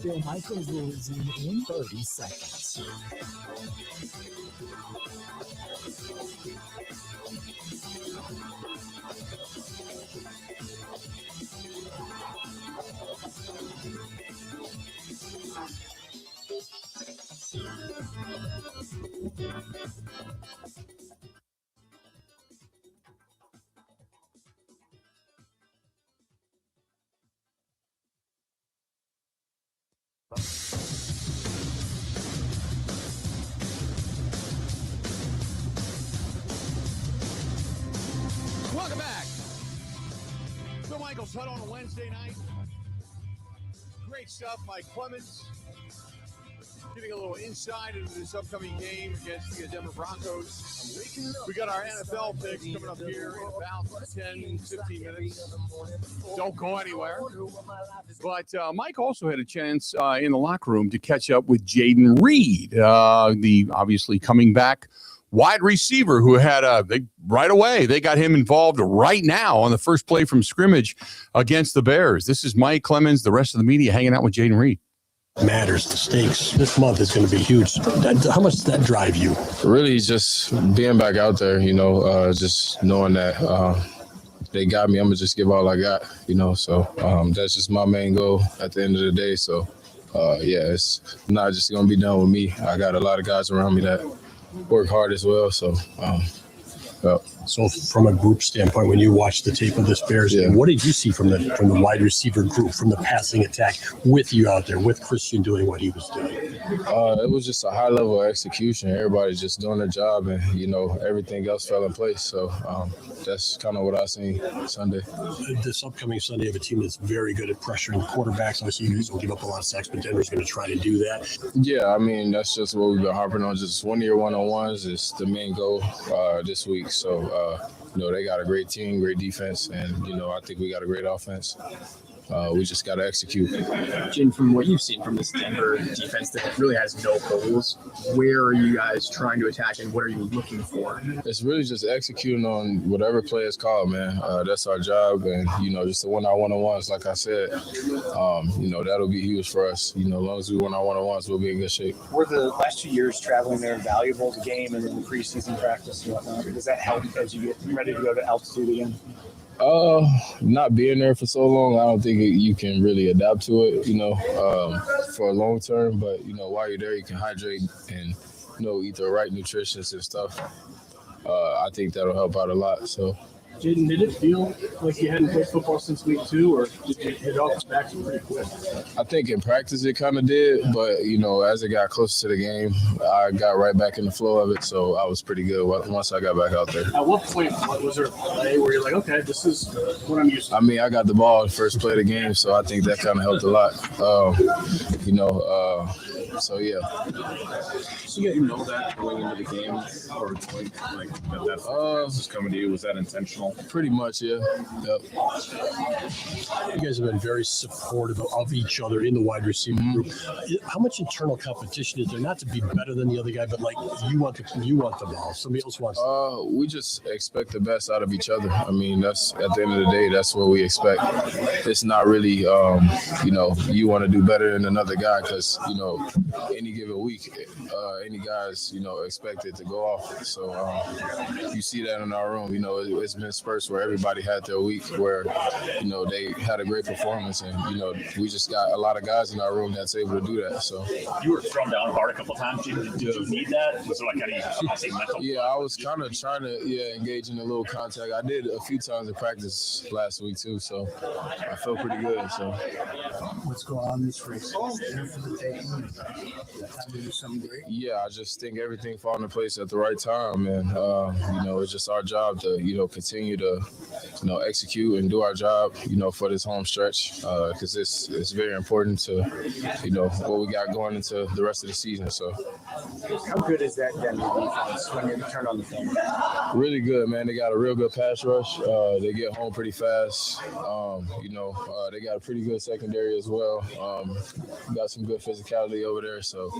Bill Michaels will resume in 30 seconds. Welcome back. Bill Michaels Huddle on a Wednesday night. Great stuff. Mike Clemens giving a little insight into this upcoming game against the Denver Broncos. We got our NFL picks coming up here in about 10, 15 minutes. Don't go anywhere. But Mike also had a chance in the locker room to catch up with Jaden Reed, the obviously coming back wide receiver who had right away. They got him involved right now on the first play from scrimmage against the Bears. This is Mike Clemens, the rest of the media hanging out with Jaden Reed. matters. The stakes this month is going to be huge. How much does that drive you? Really just being back out there, just knowing that they got me. I'm going to just give all I got, so that's just my main goal at the end of the day. So, it's not just going to be done with me. I got a lot of guys around me that work hard as well. So, So from a group standpoint, when you watch the tape of this Bears game, what did you see from the wide receiver group, from the passing attack with you out there, with Christian doing what he was doing? It was just a high level of execution. Everybody just doing their job, and everything else fell in place. So that's kind of what I seen Sunday. This upcoming Sunday, you have a team that's very good at pressuring the quarterbacks. Obviously, you guys don't give up a lot of sacks, but Denver's going to try to do that. Yeah, I mean, that's just what we've been harping on. Just 1 year one-on-ones is the main goal this week. So, they got a great team, great defense, and, I think we got a great offense. We just got to execute. Jin, from what you've seen from this Denver defense that really has no holes, where are you guys trying to attack and what are you looking for? It's really just executing on whatever play is called, man. That's our job. And, just to win our one-on-ones, like I said, that'll be huge for us. As long as we win our one-on-ones, we'll be in good shape. Were the last 2 years traveling there valuable, the game and then the preseason practice and whatnot? Does that help as you get ready to go to altitude again? Not being there for so long, I don't think you can really adapt to it, for a long term. But, while you're there, you can hydrate and, eat the right nutrition and stuff. I think that'll help out a lot. So. Jaden, did it feel like you hadn't played football since week 2, or did you hit off the back pretty quick? I think in practice it kind of did, but, as it got closer to the game, I got right back in the flow of it, so I was pretty good once I got back out there. At what point was there a play where you're like, okay, this is what I'm used to? I mean, I got the ball the first play of the game, so I think that kind of helped a lot. So, yeah. So you know that going into the game, or that was coming to you, was that intentional? Pretty much, yeah. Yep. You guys have been very supportive of each other in the wide receiver group. How much internal competition is there? Not to be better than the other guy, but like you want the ball. Somebody else wants. We just expect the best out of each other. I mean, that's at the end of the day, that's what we expect. It's not really, you want to do better than another guy because any given week, any guys, expected to go off. So you see that in our room. It's been spurts where everybody had their week where, they had a great performance, and we just got a lot of guys in our room that's able to do that. So you were thrown down hard a couple of times. Did you need that? Was there like any mental? Yeah, I was kind of trying to engage in a little contact. I did a few times in practice last week too, so I felt pretty good. So what's going on this race? There for the taking. Time to do something great. Yeah, I just think everything fall into place at the right time, and it's just our job to continue to execute and do our job for this home stretch because it's very important to what we got going into the rest of the season. So how good is that Denver defense when you turn on the film? Really good, man. They got a real good pass rush. They get home pretty fast. They got a pretty good secondary as well. Got some good physicality over there, so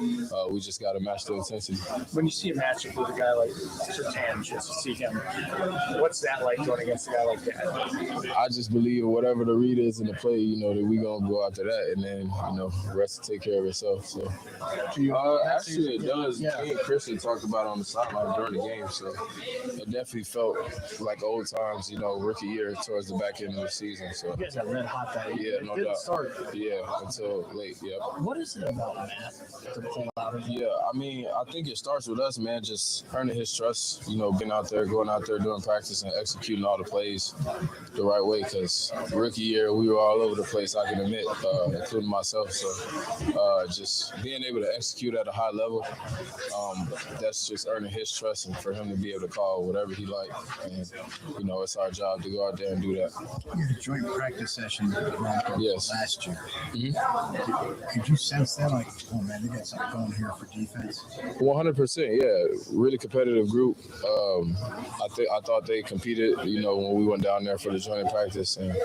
we just got to match the intensity. When you see a matchup with a guy like Sertan, just to see him, what's that like going against a guy like that? I just believe whatever the read is in the play, that we gonna go after that, and then the rest will take care of itself. So actually, it does. Me and Christian talked about it on the sideline during the game, so it definitely felt like old times. Rookie year towards the back end of the season. So you guys got red hot that year. Yeah, no doubt. Start. Yeah, until late. Yeah. What is it about Matt to pull out of? Yeah, I mean, I think it starts with us, man. Just earning his trust. Being out there, going out there, doing practice, and executing all the plays the right way. Because rookie year, we were all over the place. I can admit, including myself. So just being able to execute at a high level, that's just earning his trust, and for him to be able to call whatever he likes. And it's our job to go out there and do that. You had a joint practice session with the Broncos last year. Mm-hmm. Could you sense that, like, oh man, they got something going here for defense? 100%, yeah. Really competitive group. I thought they competed, when we went down there for the joint practice, and you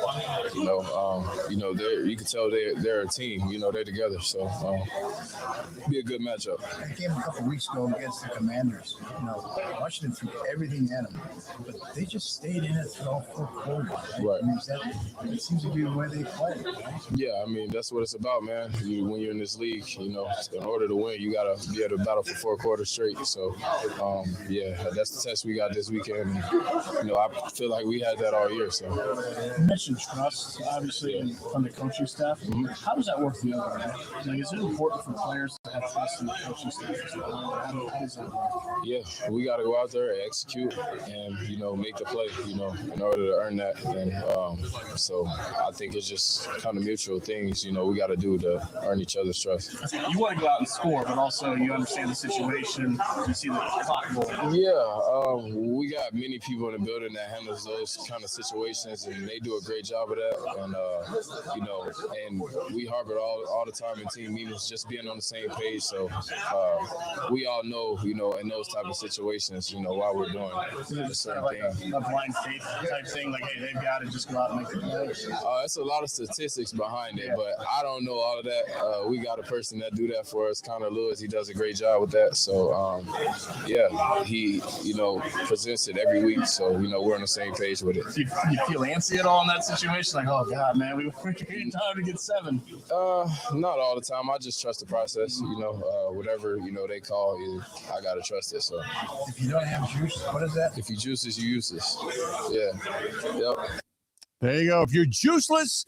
can tell they're a team. They're together, so be a good matchup. They came a couple weeks ago against the Commanders. Washington threw everything at them, but they just stayed in it through all four quarters. Right. I mean, that seems to be the way they play. Right? Yeah, I mean, that's what it's about, man. When you're in this league, in order to win, you got to be able to battle for 4 quarters straight. So, that's the test we got this weekend. I feel like we had that all year. So, you mentioned trust, obviously, from the coaching staff. Mm-hmm. How does that work for you? Like, is it important for players to have trust in the coaching staff? How does that work? Yeah, we got to go out there and execute and, make the play, in order to earn that. And so I think it's just kind of mutual things, we got to do to earn each other's trust. You want to go out and score, but also you understand the situation. You see the clock roll. Yeah, we got many people in the building that handles those kind of situations, and they do a great job of that. And, and we harbor all the time in team meetings, just being on the same page. So we all know, in those type of situations, why we're doing a certain thing. A blind faith type thing, like, hey, they've got to just go out and make the plays. It's a lot of statistics behind it, but I don't know all of that. We got a person that do that for us, Connor Lewis. He does a great job with that. So, he, presents it every week. So, we're on the same page with it. Do you feel antsy at all in that situation? Like, oh, God, man, we're getting time to get 7. Not all the time. I just trust the process. Whatever, they call, I got to trust it. So, if you don't have juice, what is that? If you juice this, you use this. Yeah. Yep. There you go. If you're juiceless,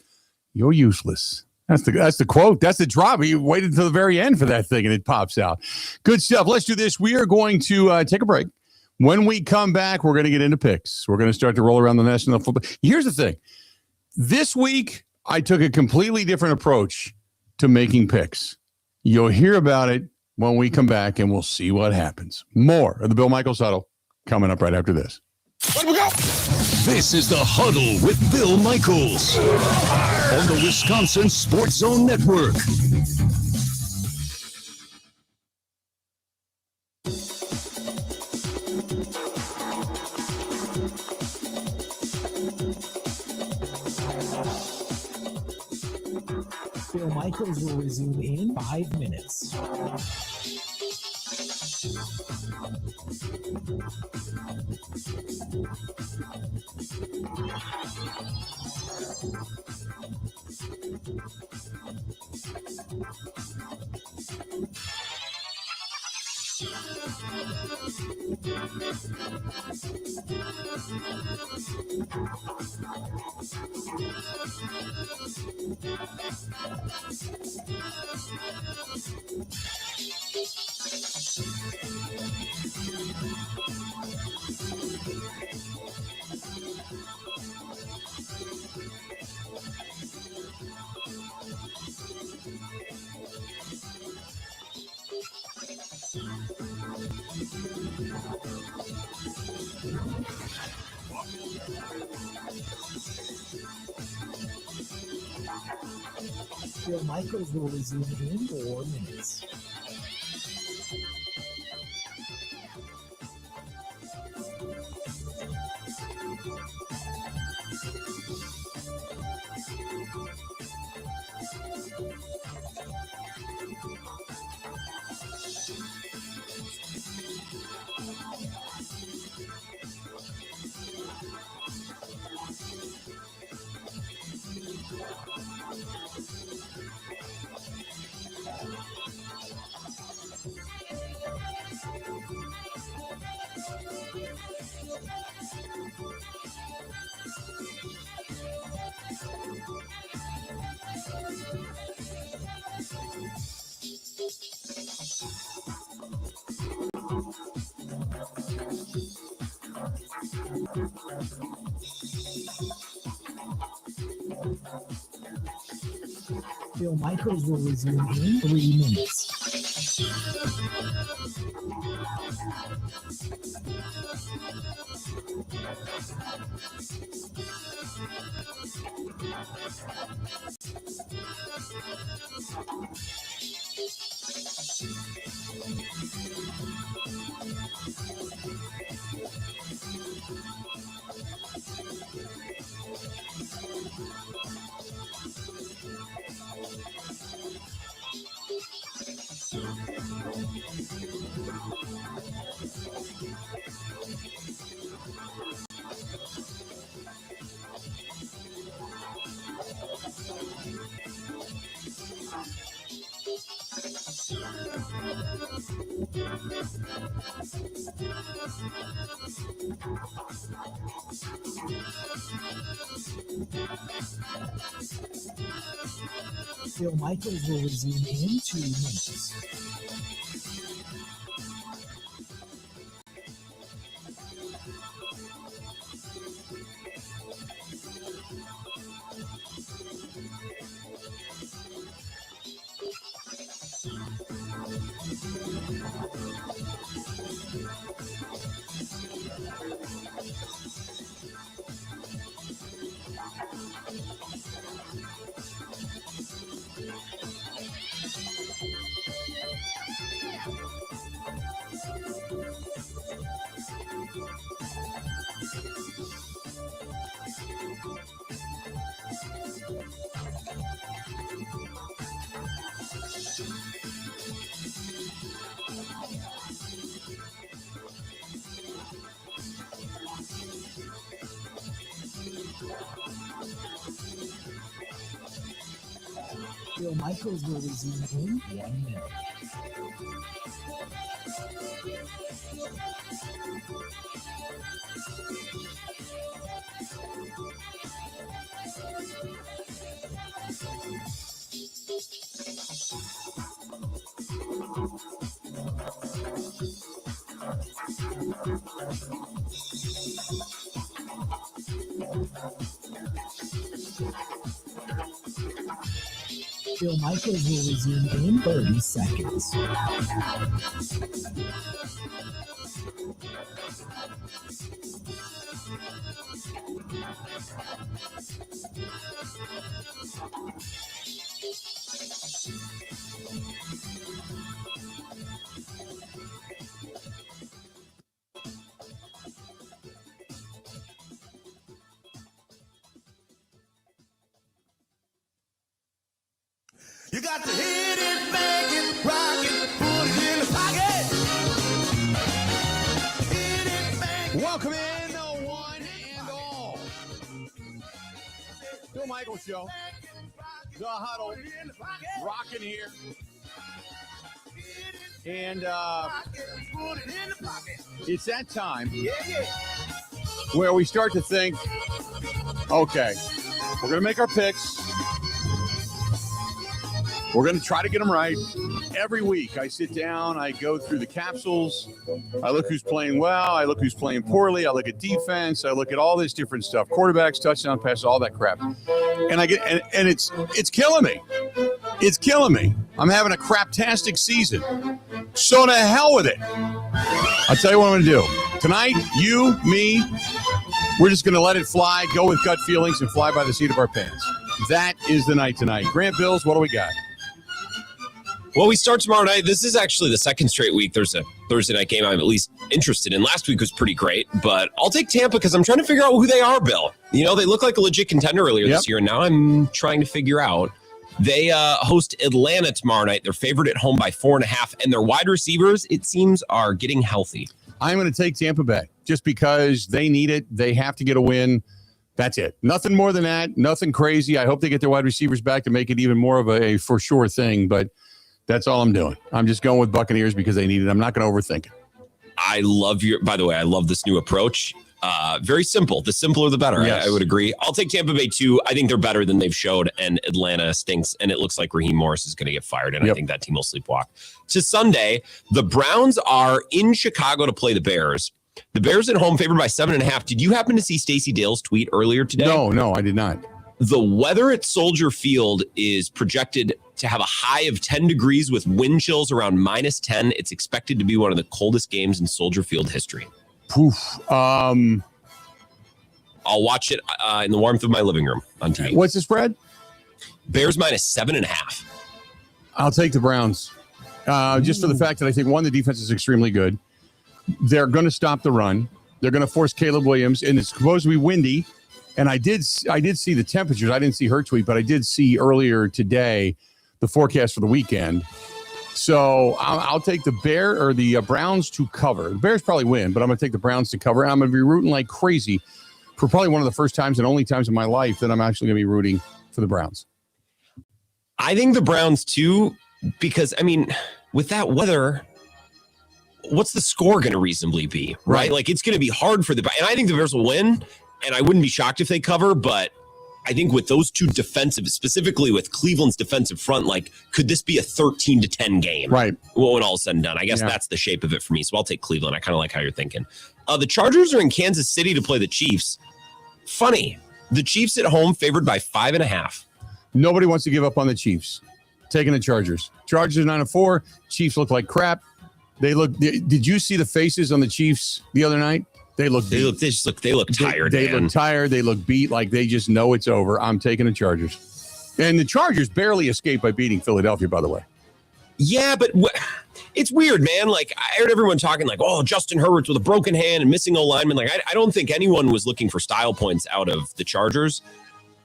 you're useless. That's the quote. That's the drop. He waited until the very end for that thing, and it pops out. Good stuff. Let's do this. We are going to take a break. When we come back, we're going to get into picks. We're going to start to roll around the National Football. Here's the thing. This week, I took a completely different approach to making picks. You'll hear about it when we come back, and we'll see what happens. More of the Bill Michaels Huddle coming up right after this. Let we go. This is the Huddle with Bill Michaels on the Wisconsin Sports Zone Network. Bill Michaels will resume in 5 minutes. Bill Michaels will resume in 4 minutes. Bill Michaels will resume in 3 minutes. Bill Michaels will resume in 2 minutes. Bill Michaels will resume in 1 minute. Bill Michaels will resume in 30 seconds. You got to hit it, make it, rock it, put it in the pocket. Hit it, make it. Welcome in, the one and all. Bill Michaels Show. The Huddle. Rocking here. And it's that time where we start to think, okay, we're going to make our picks. We're going to try to get them right. Every week I sit down, I go through the capsules. I look who's playing well. I look who's playing poorly. I look at defense. I look at all this different stuff. Quarterbacks, touchdown passes, all that crap. And I get and it's killing me. It's killing me. I'm having a craptastic season. So to hell with it. I'll tell you what I'm going to do. Tonight, you, me, we're just going to let it fly, go with gut feelings, and fly by the seat of our pants. That is the night tonight. Grant Bills, what do we got? Well, we start tomorrow night. This is actually the second straight week. There's a Thursday night game I'm at least interested in. Last week was pretty great, but I'll take Tampa because I'm trying to figure out who they are, Bill. You know, they look like a legit contender earlier this year, and now I'm trying to figure out. They host Atlanta tomorrow night. They're favored at home by 4.5, and their wide receivers, it seems, are getting healthy. I'm going to take Tampa Bay just because they need it. They have to get a win. That's it. Nothing more than that. Nothing crazy. I hope they get their wide receivers back to make it even more of a for sure thing, but that's all I'm doing. I'm just going with Buccaneers because they need it. I'm not going to overthink it. I love by the way, I love this new approach. Very simple. The simpler, the better. Yes. I would agree. I'll take Tampa Bay too. I think they're better than they've showed, and Atlanta stinks, and it looks like Raheem Morris is going to get fired, and I think that team will sleepwalk. To Sunday, the Browns are in Chicago to play the Bears. The Bears at home favored by 7.5. Did you happen to see Stacey Dale's tweet earlier today? No, I did not. The weather at Soldier Field is projected to have a high of 10 degrees with wind chills around -10. It's expected to be one of the coldest games in Soldier Field history. Poof. I'll watch it in the warmth of my living room on TV. What's the spread? Bears -7.5. I'll take the Browns. Just for the fact that I think, one, the defense is extremely good. They're going to stop the run. They're going to force Caleb Williams, and it's supposed to be windy. And I did see the temperatures. I didn't see her tweet, but I did see earlier today the forecast for the weekend. So I'll take the Browns to cover. The Bears probably win, but I'm going to take the Browns to cover. And I'm going to be rooting like crazy for probably one of the first times and only times in my life that I'm actually going to be rooting for the Browns. I think the Browns too, because, I mean, with that weather, what's the score going to reasonably be, right? Like, it's going to be hard for and I think the Bears will win, and I wouldn't be shocked if they cover, but I think with those two defensive, specifically with Cleveland's defensive front, like, could this be a 13-10 game? Right. When all is said and done. I guess that's the shape of it for me. So I'll take Cleveland. I kind of like how you're thinking. The Chargers are in Kansas City to play the Chiefs. Funny. The Chiefs at home favored by 5.5. Nobody wants to give up on the Chiefs. Taking the Chargers. Chargers 9-4. Chiefs look like crap. Did you see the faces on the Chiefs the other night? They look tired. They look tired. They look beat, like they just know it's over. I'm taking the Chargers. And the Chargers barely escaped by beating Philadelphia, by the way. Yeah, but it's weird, man. Like, I heard everyone talking like, oh, Justin Herbert's with a broken hand and missing lineman. Like, I don't think anyone was looking for style points out of the Chargers,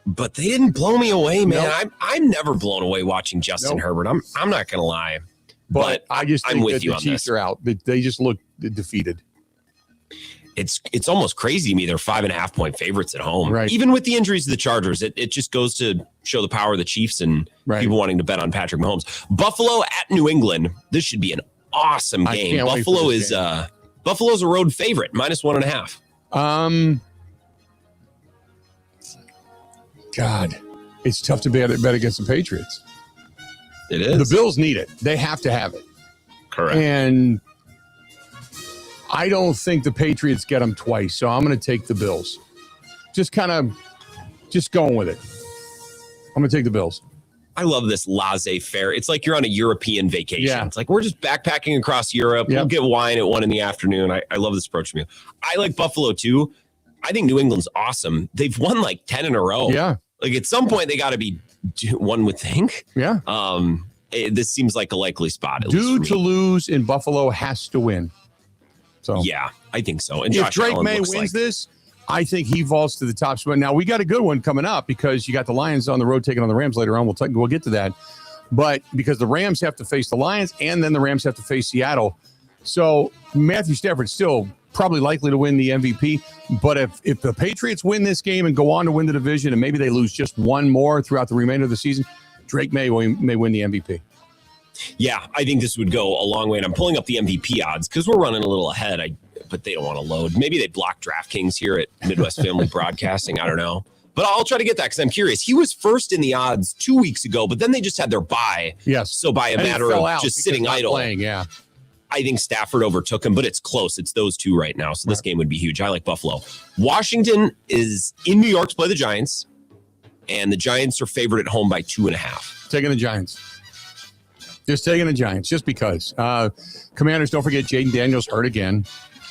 but they didn't blow me away, man. Nope. I'm never blown away watching Justin Herbert. I'm not going to lie. But I just think I'm with that you the on Chiefs this. are out. They just look defeated. It's almost crazy to me. They're 5.5 point favorites at home. Right. Even with the injuries to the Chargers, it just goes to show the power of the Chiefs and people wanting to bet on Patrick Mahomes. Buffalo at New England. This should be an awesome game. Buffalo's a road favorite, -1.5. God, it's tough to bet against the Patriots. It is. The Bills need it. They have to have it. Correct. And I don't think the Patriots get them twice, so I'm going to take the Bills. Just going with it. I'm going to take the Bills. I love this laissez-faire. It's like you're on a European vacation. Yeah. It's like we're just backpacking across Europe. We'll get wine at 1 p.m. I love this approach from you. I like Buffalo too. I think New England's awesome. They've won like 10 in a row. Yeah. Like at some point they got to be, one would think. Yeah. This seems like a likely spot. Due to lose in Buffalo has to win. So yeah, I think so. And if Josh Drake Allen May wins this, I think he vaults to the top spot. Now we got a good one coming up because you got the Lions on the road taking on the Rams later on. We'll get to that, but because the Rams have to face the Lions and then the Rams have to face Seattle, so Matthew Stafford's still probably likely to win the MVP. But if the Patriots win this game and go on to win the division, and maybe they lose just one more throughout the remainder of the season, Drake may win the MVP. Yeah, I think this would go a long way. And I'm pulling up the MVP odds because we're running a little ahead, but they don't want to load. Maybe they block DraftKings here at Midwest Family Broadcasting. I don't know. But I'll try to get that because I'm curious. He was first in the odds 2 weeks ago, but then they just had their bye. Yes. So by a matter of just sitting idle. Playing, yeah. I think Stafford overtook him, but it's close. It's those two right now. So this game would be huge. I like Buffalo. Washington is in New York to play the Giants, and the Giants are favored at home by 2.5. Taking the Giants. Just taking the Giants, just because. Commanders, don't forget Jaden Daniels hurt again.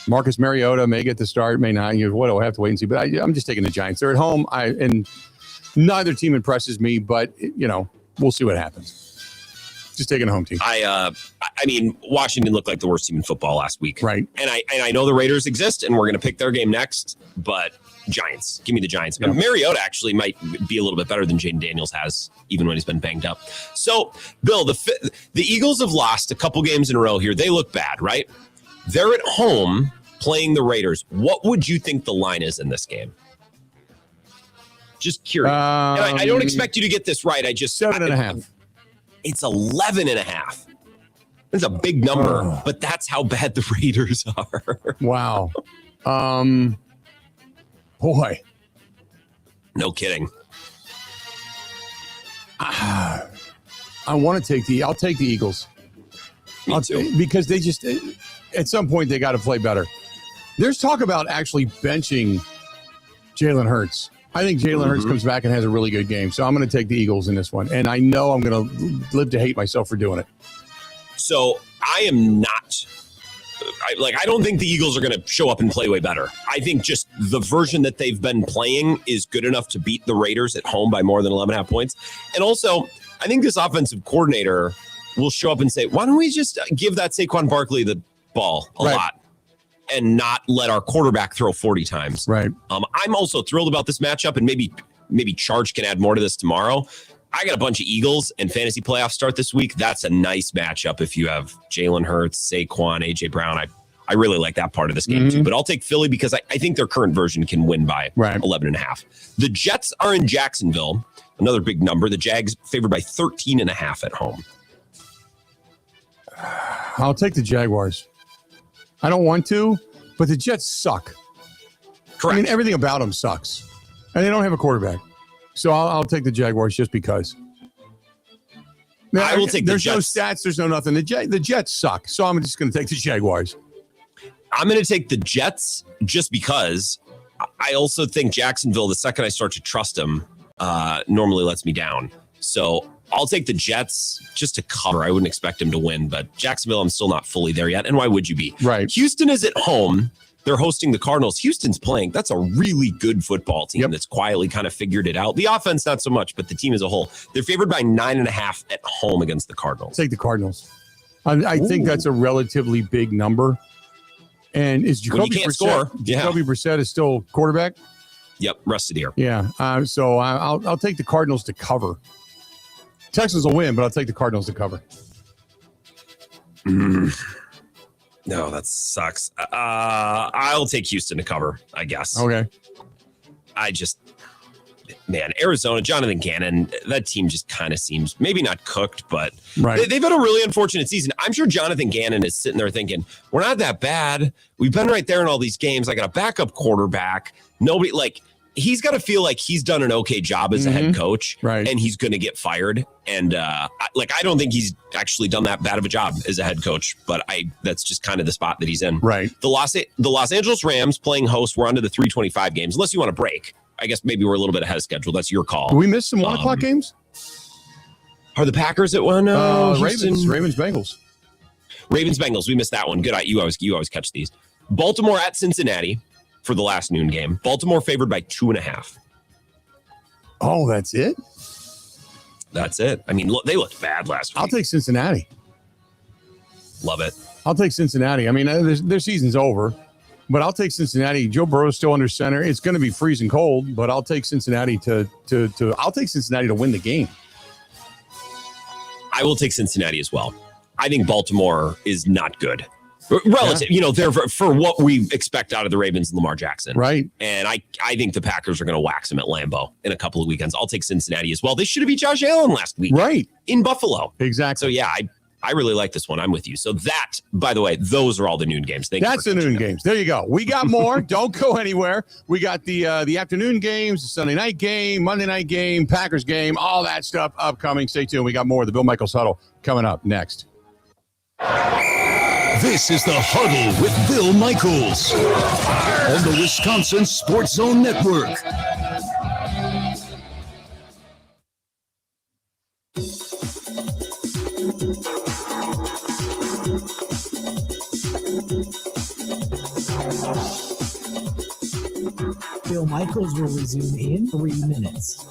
Marcus Mariota may get the start, may not. We'll have to wait and see. But I'm just taking the Giants. They're at home, and neither team impresses me. But we'll see what happens. Just taking a home team. I mean, Washington looked like the worst team in football last week, right? And I know the Raiders exist, and we're going to pick their game next. But Giants, give me the Giants. Yeah. Mariota actually might be a little bit better than Jaden Daniels has, even when he's been banged up. So, Bill, the Eagles have lost a couple games in a row here. They look bad, right? They're at home playing the Raiders. What would you think the line is in this game? Just curious. And I don't expect you to get this right. 7.5. It's 11.5. It's a big number, but that's how bad the Raiders are. Wow. Boy. No kidding. I want to I'll take the Eagles. Because they just, at some point, they got to play better. There's talk about actually benching Jalen Hurts. I think Jalen Hurts comes back and has a really good game. So I'm going to take the Eagles in this one. And I know I'm going to live to hate myself for doing it. So I am not, I don't think the Eagles are going to show up and play way better. I think just the version that they've been playing is good enough to beat the Raiders at home by more than 11.5 points. And also, I think this offensive coordinator will show up and say, why don't we just give that Saquon Barkley the ball a lot and not let our quarterback throw 40 times. Right. I'm also thrilled about this matchup, and maybe Charge can add more to this tomorrow. I got a bunch of Eagles and fantasy playoffs start this week. That's a nice matchup if you have Jalen Hurts, Saquon, A.J. Brown. I really like that part of this game too. But I'll take Philly because I think their current version can win by 11.5. The Jets are in Jacksonville. Another big number. The Jags favored by 13.5 at home. I'll take the Jaguars. I don't want to, but the Jets suck. Correct. I mean, everything about them sucks. And they don't have a quarterback. So I'll take the Jaguars just because. Now, I will take the Jets. There's no stats. There's no nothing. The Jets suck. So I'm just going to take the Jaguars. I'm going to take the Jets just because I also think Jacksonville, the second I start to trust them, normally lets me down. So I'll take the Jets just to cover. I wouldn't expect them to win, but Jacksonville, I'm still not fully there yet. And why would you be? Right. Houston is at home. They're hosting the Cardinals. Houston's playing. That's a really good football team that's quietly kind of figured it out. The offense, not so much, but the team as a whole. They're favored by 9.5 at home against the Cardinals. Take the Cardinals. I think that's a relatively big number. And is Jacoby Brissett? Jacoby Brissett is still quarterback? Yep, rest of the year. Yeah. So I'll take the Cardinals to cover. Texans will win, but I'll take the Cardinals to cover. No, that sucks. I'll take Houston to cover, I guess. Okay. Arizona, Jonathan Gannon, that team just kind of seems maybe not cooked, but right. They've had a really unfortunate season. I'm sure Jonathan Gannon is sitting there thinking, we're not that bad. We've been right there in all these games. I got a backup quarterback. Nobody, he's got to feel like he's done an okay job as a head coach, right? And he's going to get fired. And I don't think he's actually done that bad of a job as a head coach, but that's just kind of the spot that he's in. Right. The Los Angeles Rams playing host. We're onto the 3:25 games, unless you want to break. I guess maybe we're a little bit ahead of schedule. That's your call. Do we miss some 1 o'clock games? Are the Packers at one? Ravens Bengals. Ravens Bengals. We missed that one. Good. You always catch these. Baltimore at Cincinnati for the last noon game. Baltimore favored by 2.5. Oh, that's it? That's it. I mean, they looked bad last week. I'll take Cincinnati. Love it. I'll take Cincinnati. I mean, their season's over, but I'll take Cincinnati. Joe Burrow's still under center. It's going to be freezing cold, but I'll take Cincinnati I'll take Cincinnati to win the game. I will take Cincinnati as well. I think Baltimore is not good. Relative, they're for what we expect out of the Ravens and Lamar Jackson. Right. And I think the Packers are going to wax them at Lambeau in a couple of weekends. I'll take Cincinnati as well. They should have beat Josh Allen last week. Right. In Buffalo. Exactly. So, yeah, I really like this one. I'm with you. So that, by the way, those are all the noon games. That's the noon games. There you go. We got more. Don't go anywhere. We got the afternoon games, the Sunday night game, Monday night game, Packers game, all that stuff upcoming. Stay tuned. We got more of the Bill Michaels Huddle coming up next. This is the Huddle with Bill Michaels on the Wisconsin Sports Zone Network. Bill Michaels will resume in 3 minutes.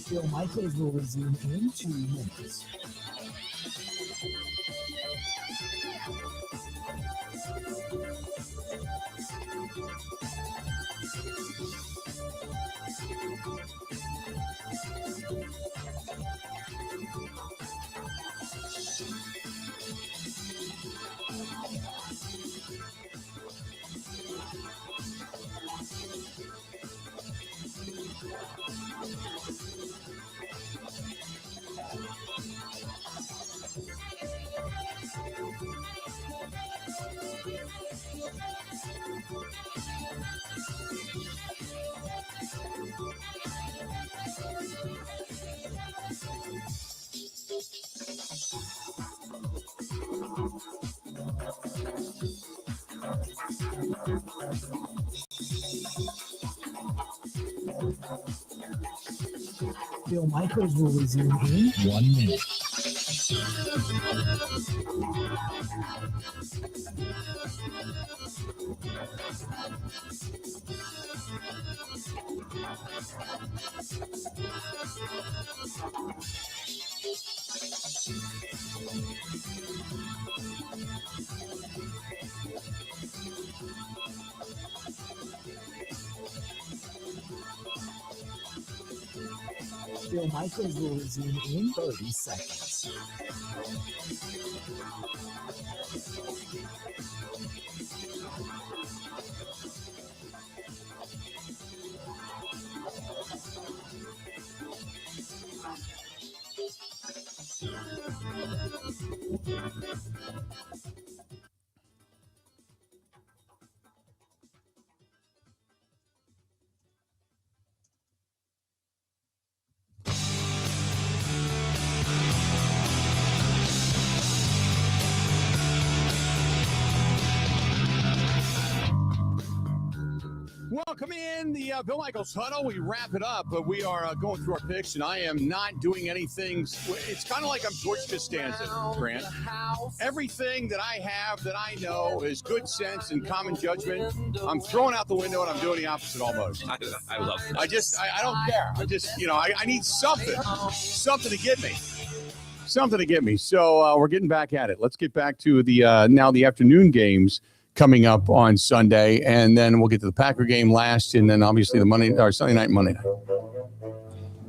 Bill Michaels will resume in 2 minutes. Bill Michaels will resume in 1 minute. Bill Michaels will resume in 30 seconds. Welcome in the Bill Michaels Huddle. We wrap it up, but we are going through our picks, and I am not doing anything. It's kind of like I'm George Costanza, Grant. Everything that I have that I know is good sense and common judgment, I'm throwing out the window, and I'm doing the opposite almost. I love it. I don't care. I need something to get me. Something to get me. So we're getting back at it. Let's get back to the now the afternoon games coming up on Sunday, and then we'll get to the Packer game last, and then obviously the Sunday night, Monday night.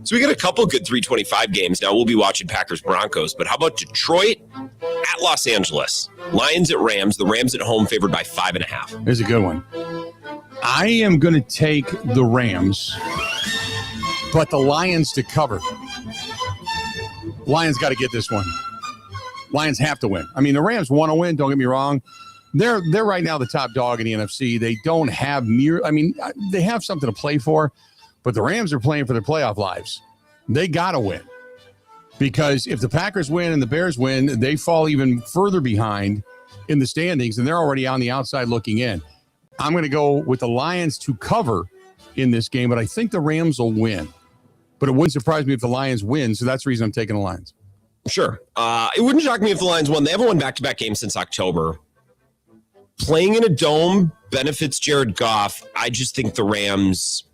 So we got a couple good 325 games. Now we'll be watching Packers Broncos, but how about Detroit at Los Angeles? Lions at Rams. The Rams at home favored by 5.5. Here's a good one. I am going to take the Rams, but the Lions to cover. Lions got to get this one. Lions have to win. I mean, the Rams want to win. Don't get me wrong. They're right now the top dog in the NFC. They don't have they have something to play for, but the Rams are playing for their playoff lives. They got to win, because if the Packers win and the Bears win, they fall even further behind in the standings, and they're already on the outside looking in. I'm going to go with the Lions to cover in this game, but I think the Rams will win. But it wouldn't surprise me if the Lions win, so that's the reason I'm taking the Lions. Sure. It wouldn't shock me if the Lions won. They haven't won back-to-back games since October. Playing in a dome benefits Jared Goff. I just think the Rams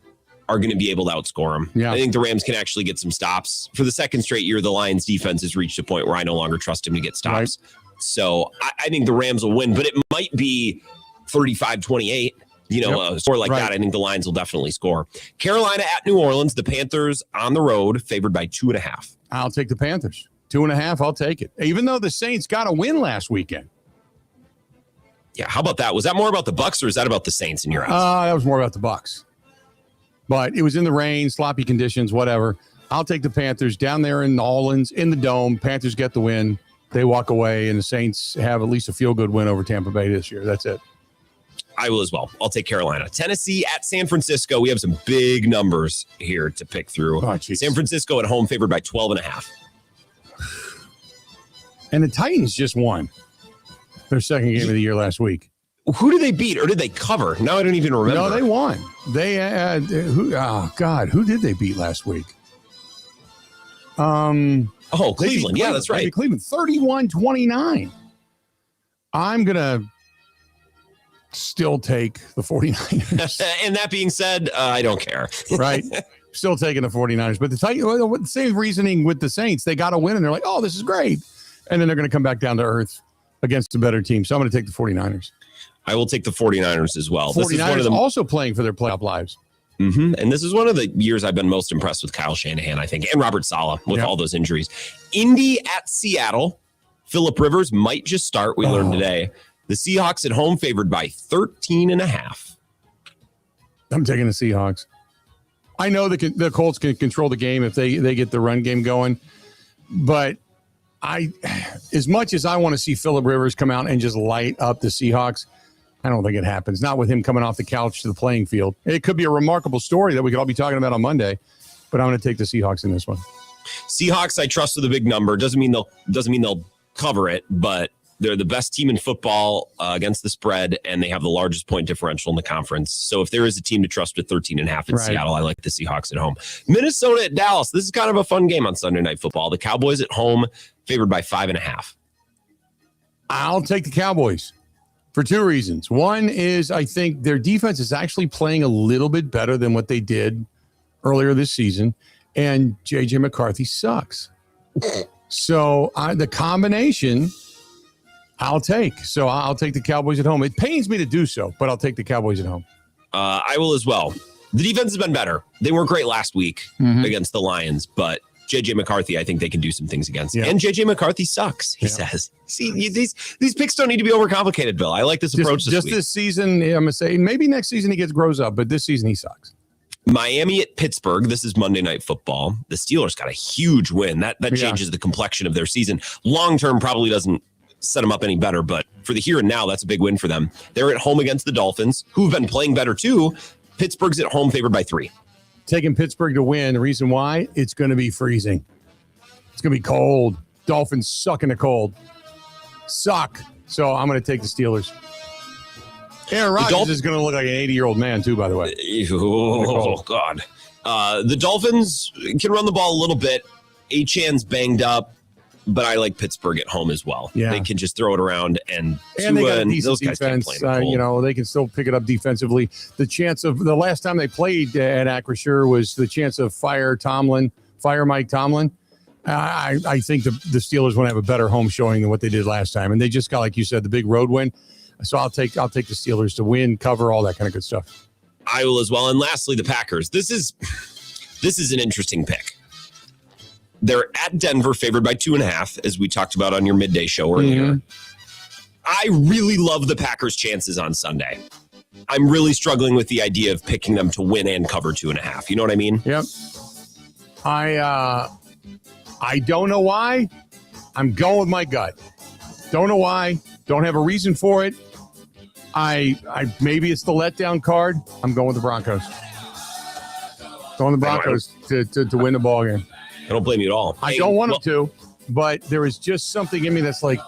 are going to be able to outscore him. Yeah. I think the Rams can actually get some stops. For the second straight year, the Lions defense has reached a point where I no longer trust him to get stops. Right. So I think the Rams will win, but it might be 35-28. A score like that. I think the Lions will definitely score. Carolina at New Orleans. The Panthers on the road favored by 2.5. I'll take the Panthers. 2.5, I'll take it. Even though the Saints got a win last weekend. Yeah, how about that? Was that more about the Bucs, or is that about the Saints in your eyes? That was more about the Bucs. But it was in the rain, sloppy conditions, whatever. I'll take the Panthers down there in New Orleans, in the dome. Panthers get the win. They walk away, and the Saints have at least a feel-good win over Tampa Bay this year. That's it. I will as well. I'll take Carolina. Tennessee at San Francisco. We have some big numbers here to pick through. San Francisco at home favored by 12.5. And the Titans just won their second game of the year last week. Who did they beat, or did they cover? Now I don't even remember. No, they won. They who did they beat last week? Cleveland. Yeah, that's right. Cleveland 31-29. I'm going to still take the 49ers. And that being said, I don't care. Right. Still taking the 49ers. But the same reasoning with the Saints. They got to win, and they're like, oh, this is great. And then they're going to come back down to earth against a better team. So I'm going to take the 49ers. I will take the 49ers as well. 49ers this is one of them also playing for their playoff lives. Mm-hmm. And this is one of the years I've been most impressed with Kyle Shanahan, I think, and Robert Saleh with all those injuries. Indy at Seattle. Phillip Rivers might just start. We learned today. The Seahawks at home favored by 13.5. I'm taking the Seahawks. I know the Colts can control the game if they get the run game going, but as much as I want to see Phillip Rivers come out and just light up the Seahawks, I don't think it happens. Not with him coming off the couch to the playing field. It could be a remarkable story that we could all be talking about on Monday, but I'm going to take the Seahawks in this one. Seahawks, I trust with a big number. Doesn't mean they'll cover it, but They're the best team in football against the spread, and they have the largest point differential in the conference. So if there is a team to trust with 13.5 in Seattle, I like the Seahawks at home. Minnesota at Dallas. This is kind of a fun game on Sunday Night Football. The Cowboys at home, favored by 5.5. I'll take the Cowboys for two reasons. One is I think their defense is actually playing a little bit better than what they did earlier this season, and J.J. McCarthy sucks. So the combination I'll take. So I'll take the Cowboys at home. It pains me to do so, but I'll take the Cowboys at home. I will as well. The defense has been better. They weren't great last week against the Lions, but J.J. McCarthy, I think they can do some things against. And J.J. McCarthy sucks, he says. See, these picks don't need to be overcomplicated, Bill. I like this approach this week. This season, I'm going to say, maybe next season he grows up, but this season he sucks. Miami at Pittsburgh. This is Monday Night Football. The Steelers got a huge win. That changes the complexion of their season. Long term probably doesn't set them up any better, but for the here and now, that's a big win for them. They're at home against the Dolphins, who've been playing better too. Pittsburgh's at home, favored by 3. Taking Pittsburgh to win. The reason why? It's going to be freezing. It's going to be cold. Dolphins suck in the cold. Suck. So I'm going to take the Steelers. Aaron Rodgers is going to look like an 80-year-old man too, by the way. Oh, God. The Dolphins can run the ball a little bit. Achan's banged up, but I like Pittsburgh at home as well. Yeah. They can just throw it around, and they got a decent those guys defense. They can still pick it up defensively. The chance of the last time they played at Acrisure was the chance of fire Mike Tomlin. I think the Steelers want to have a better home showing than what they did last time, and they just got, like you said, the big road win. So I'll take the Steelers to win, cover, all that kind of good stuff. I will as well. And lastly, the Packers. This is an interesting pick. They're at Denver, favored by 2.5, as we talked about on your midday show earlier. I really love the Packers' chances on Sunday. I'm really struggling with the idea of picking them to win and cover 2.5. You know what I mean? Yep. I don't know why. I'm going with my gut. Don't know why. Don't have a reason for it. I maybe it's the letdown card. I'm going with the Broncos. Going with the Broncos to win the ball game. I don't blame you at all. I don't want them to, but there is just something in me that's like,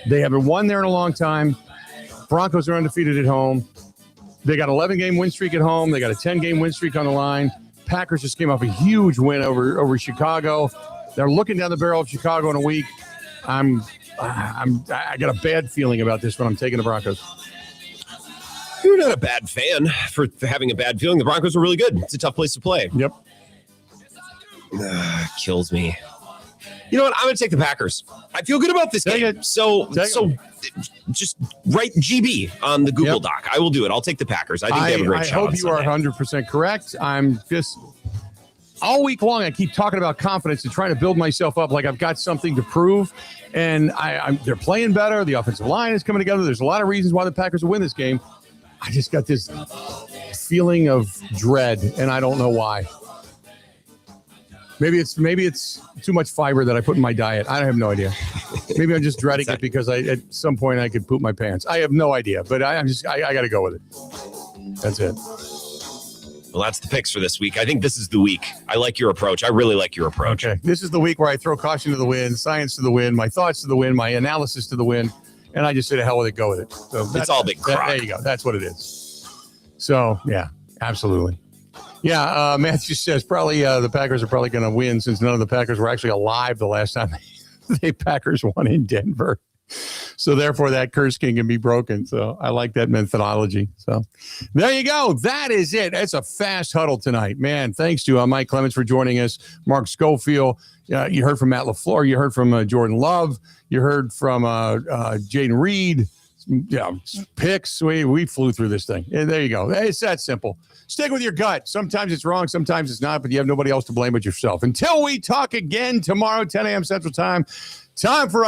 they haven't won there in a long time. Broncos are undefeated at home. They got an 11-game win streak at home. They got a 10-game win streak on the line. Packers just came off a huge win over Chicago. They're looking down the barrel of Chicago in a week. I got a bad feeling about this when I'm taking the Broncos. You're not a bad fan for having a bad feeling. The Broncos are really good. It's a tough place to play. Yep. Kills me. You know what? I'm going to take the Packers. I feel good about this game. So just write GB on the Google Doc. I will do it. I'll take the Packers. I think they have a great shot. I hope you are 100% correct. I'm just all week long. I keep talking about confidence and trying to build myself up like I've got something to prove. And they're playing better. The offensive line is coming together. There's a lot of reasons why the Packers will win this game. I just got this feeling of dread, and I don't know why. Maybe it's too much fiber that I put in my diet. I have no idea. Maybe I'm just dreading it because at some point I could poop my pants. I have no idea, but I got to go with it. That's it. Well, that's the picks for this week. I think this is the week. I like your approach. I really like your approach. Okay. This is the week where I throw caution to the wind, science to the wind, my thoughts to the wind, my analysis to the wind, and I just say to hell with it, go with it. So it's all big crock. There you go. That's what it is. So, yeah, absolutely. Yeah, Matthew says probably the Packers are probably going to win since none of the Packers were actually alive the last time the Packers won in Denver. So therefore, that curse can be broken. So I like that methodology. So there you go. That is it. That's a fast huddle tonight, man. Thanks to Mike Clemens for joining us. Mark Schofield. You heard from Matt LaFleur. You heard from Jordan Love. You heard from Jaden Reed. Yeah, picks. We flew through this thing. And there you go. It's that simple. Stick with your gut. Sometimes it's wrong. Sometimes it's not. But you have nobody else to blame but yourself. Until we talk again tomorrow, 10 a.m. Central Time. Time for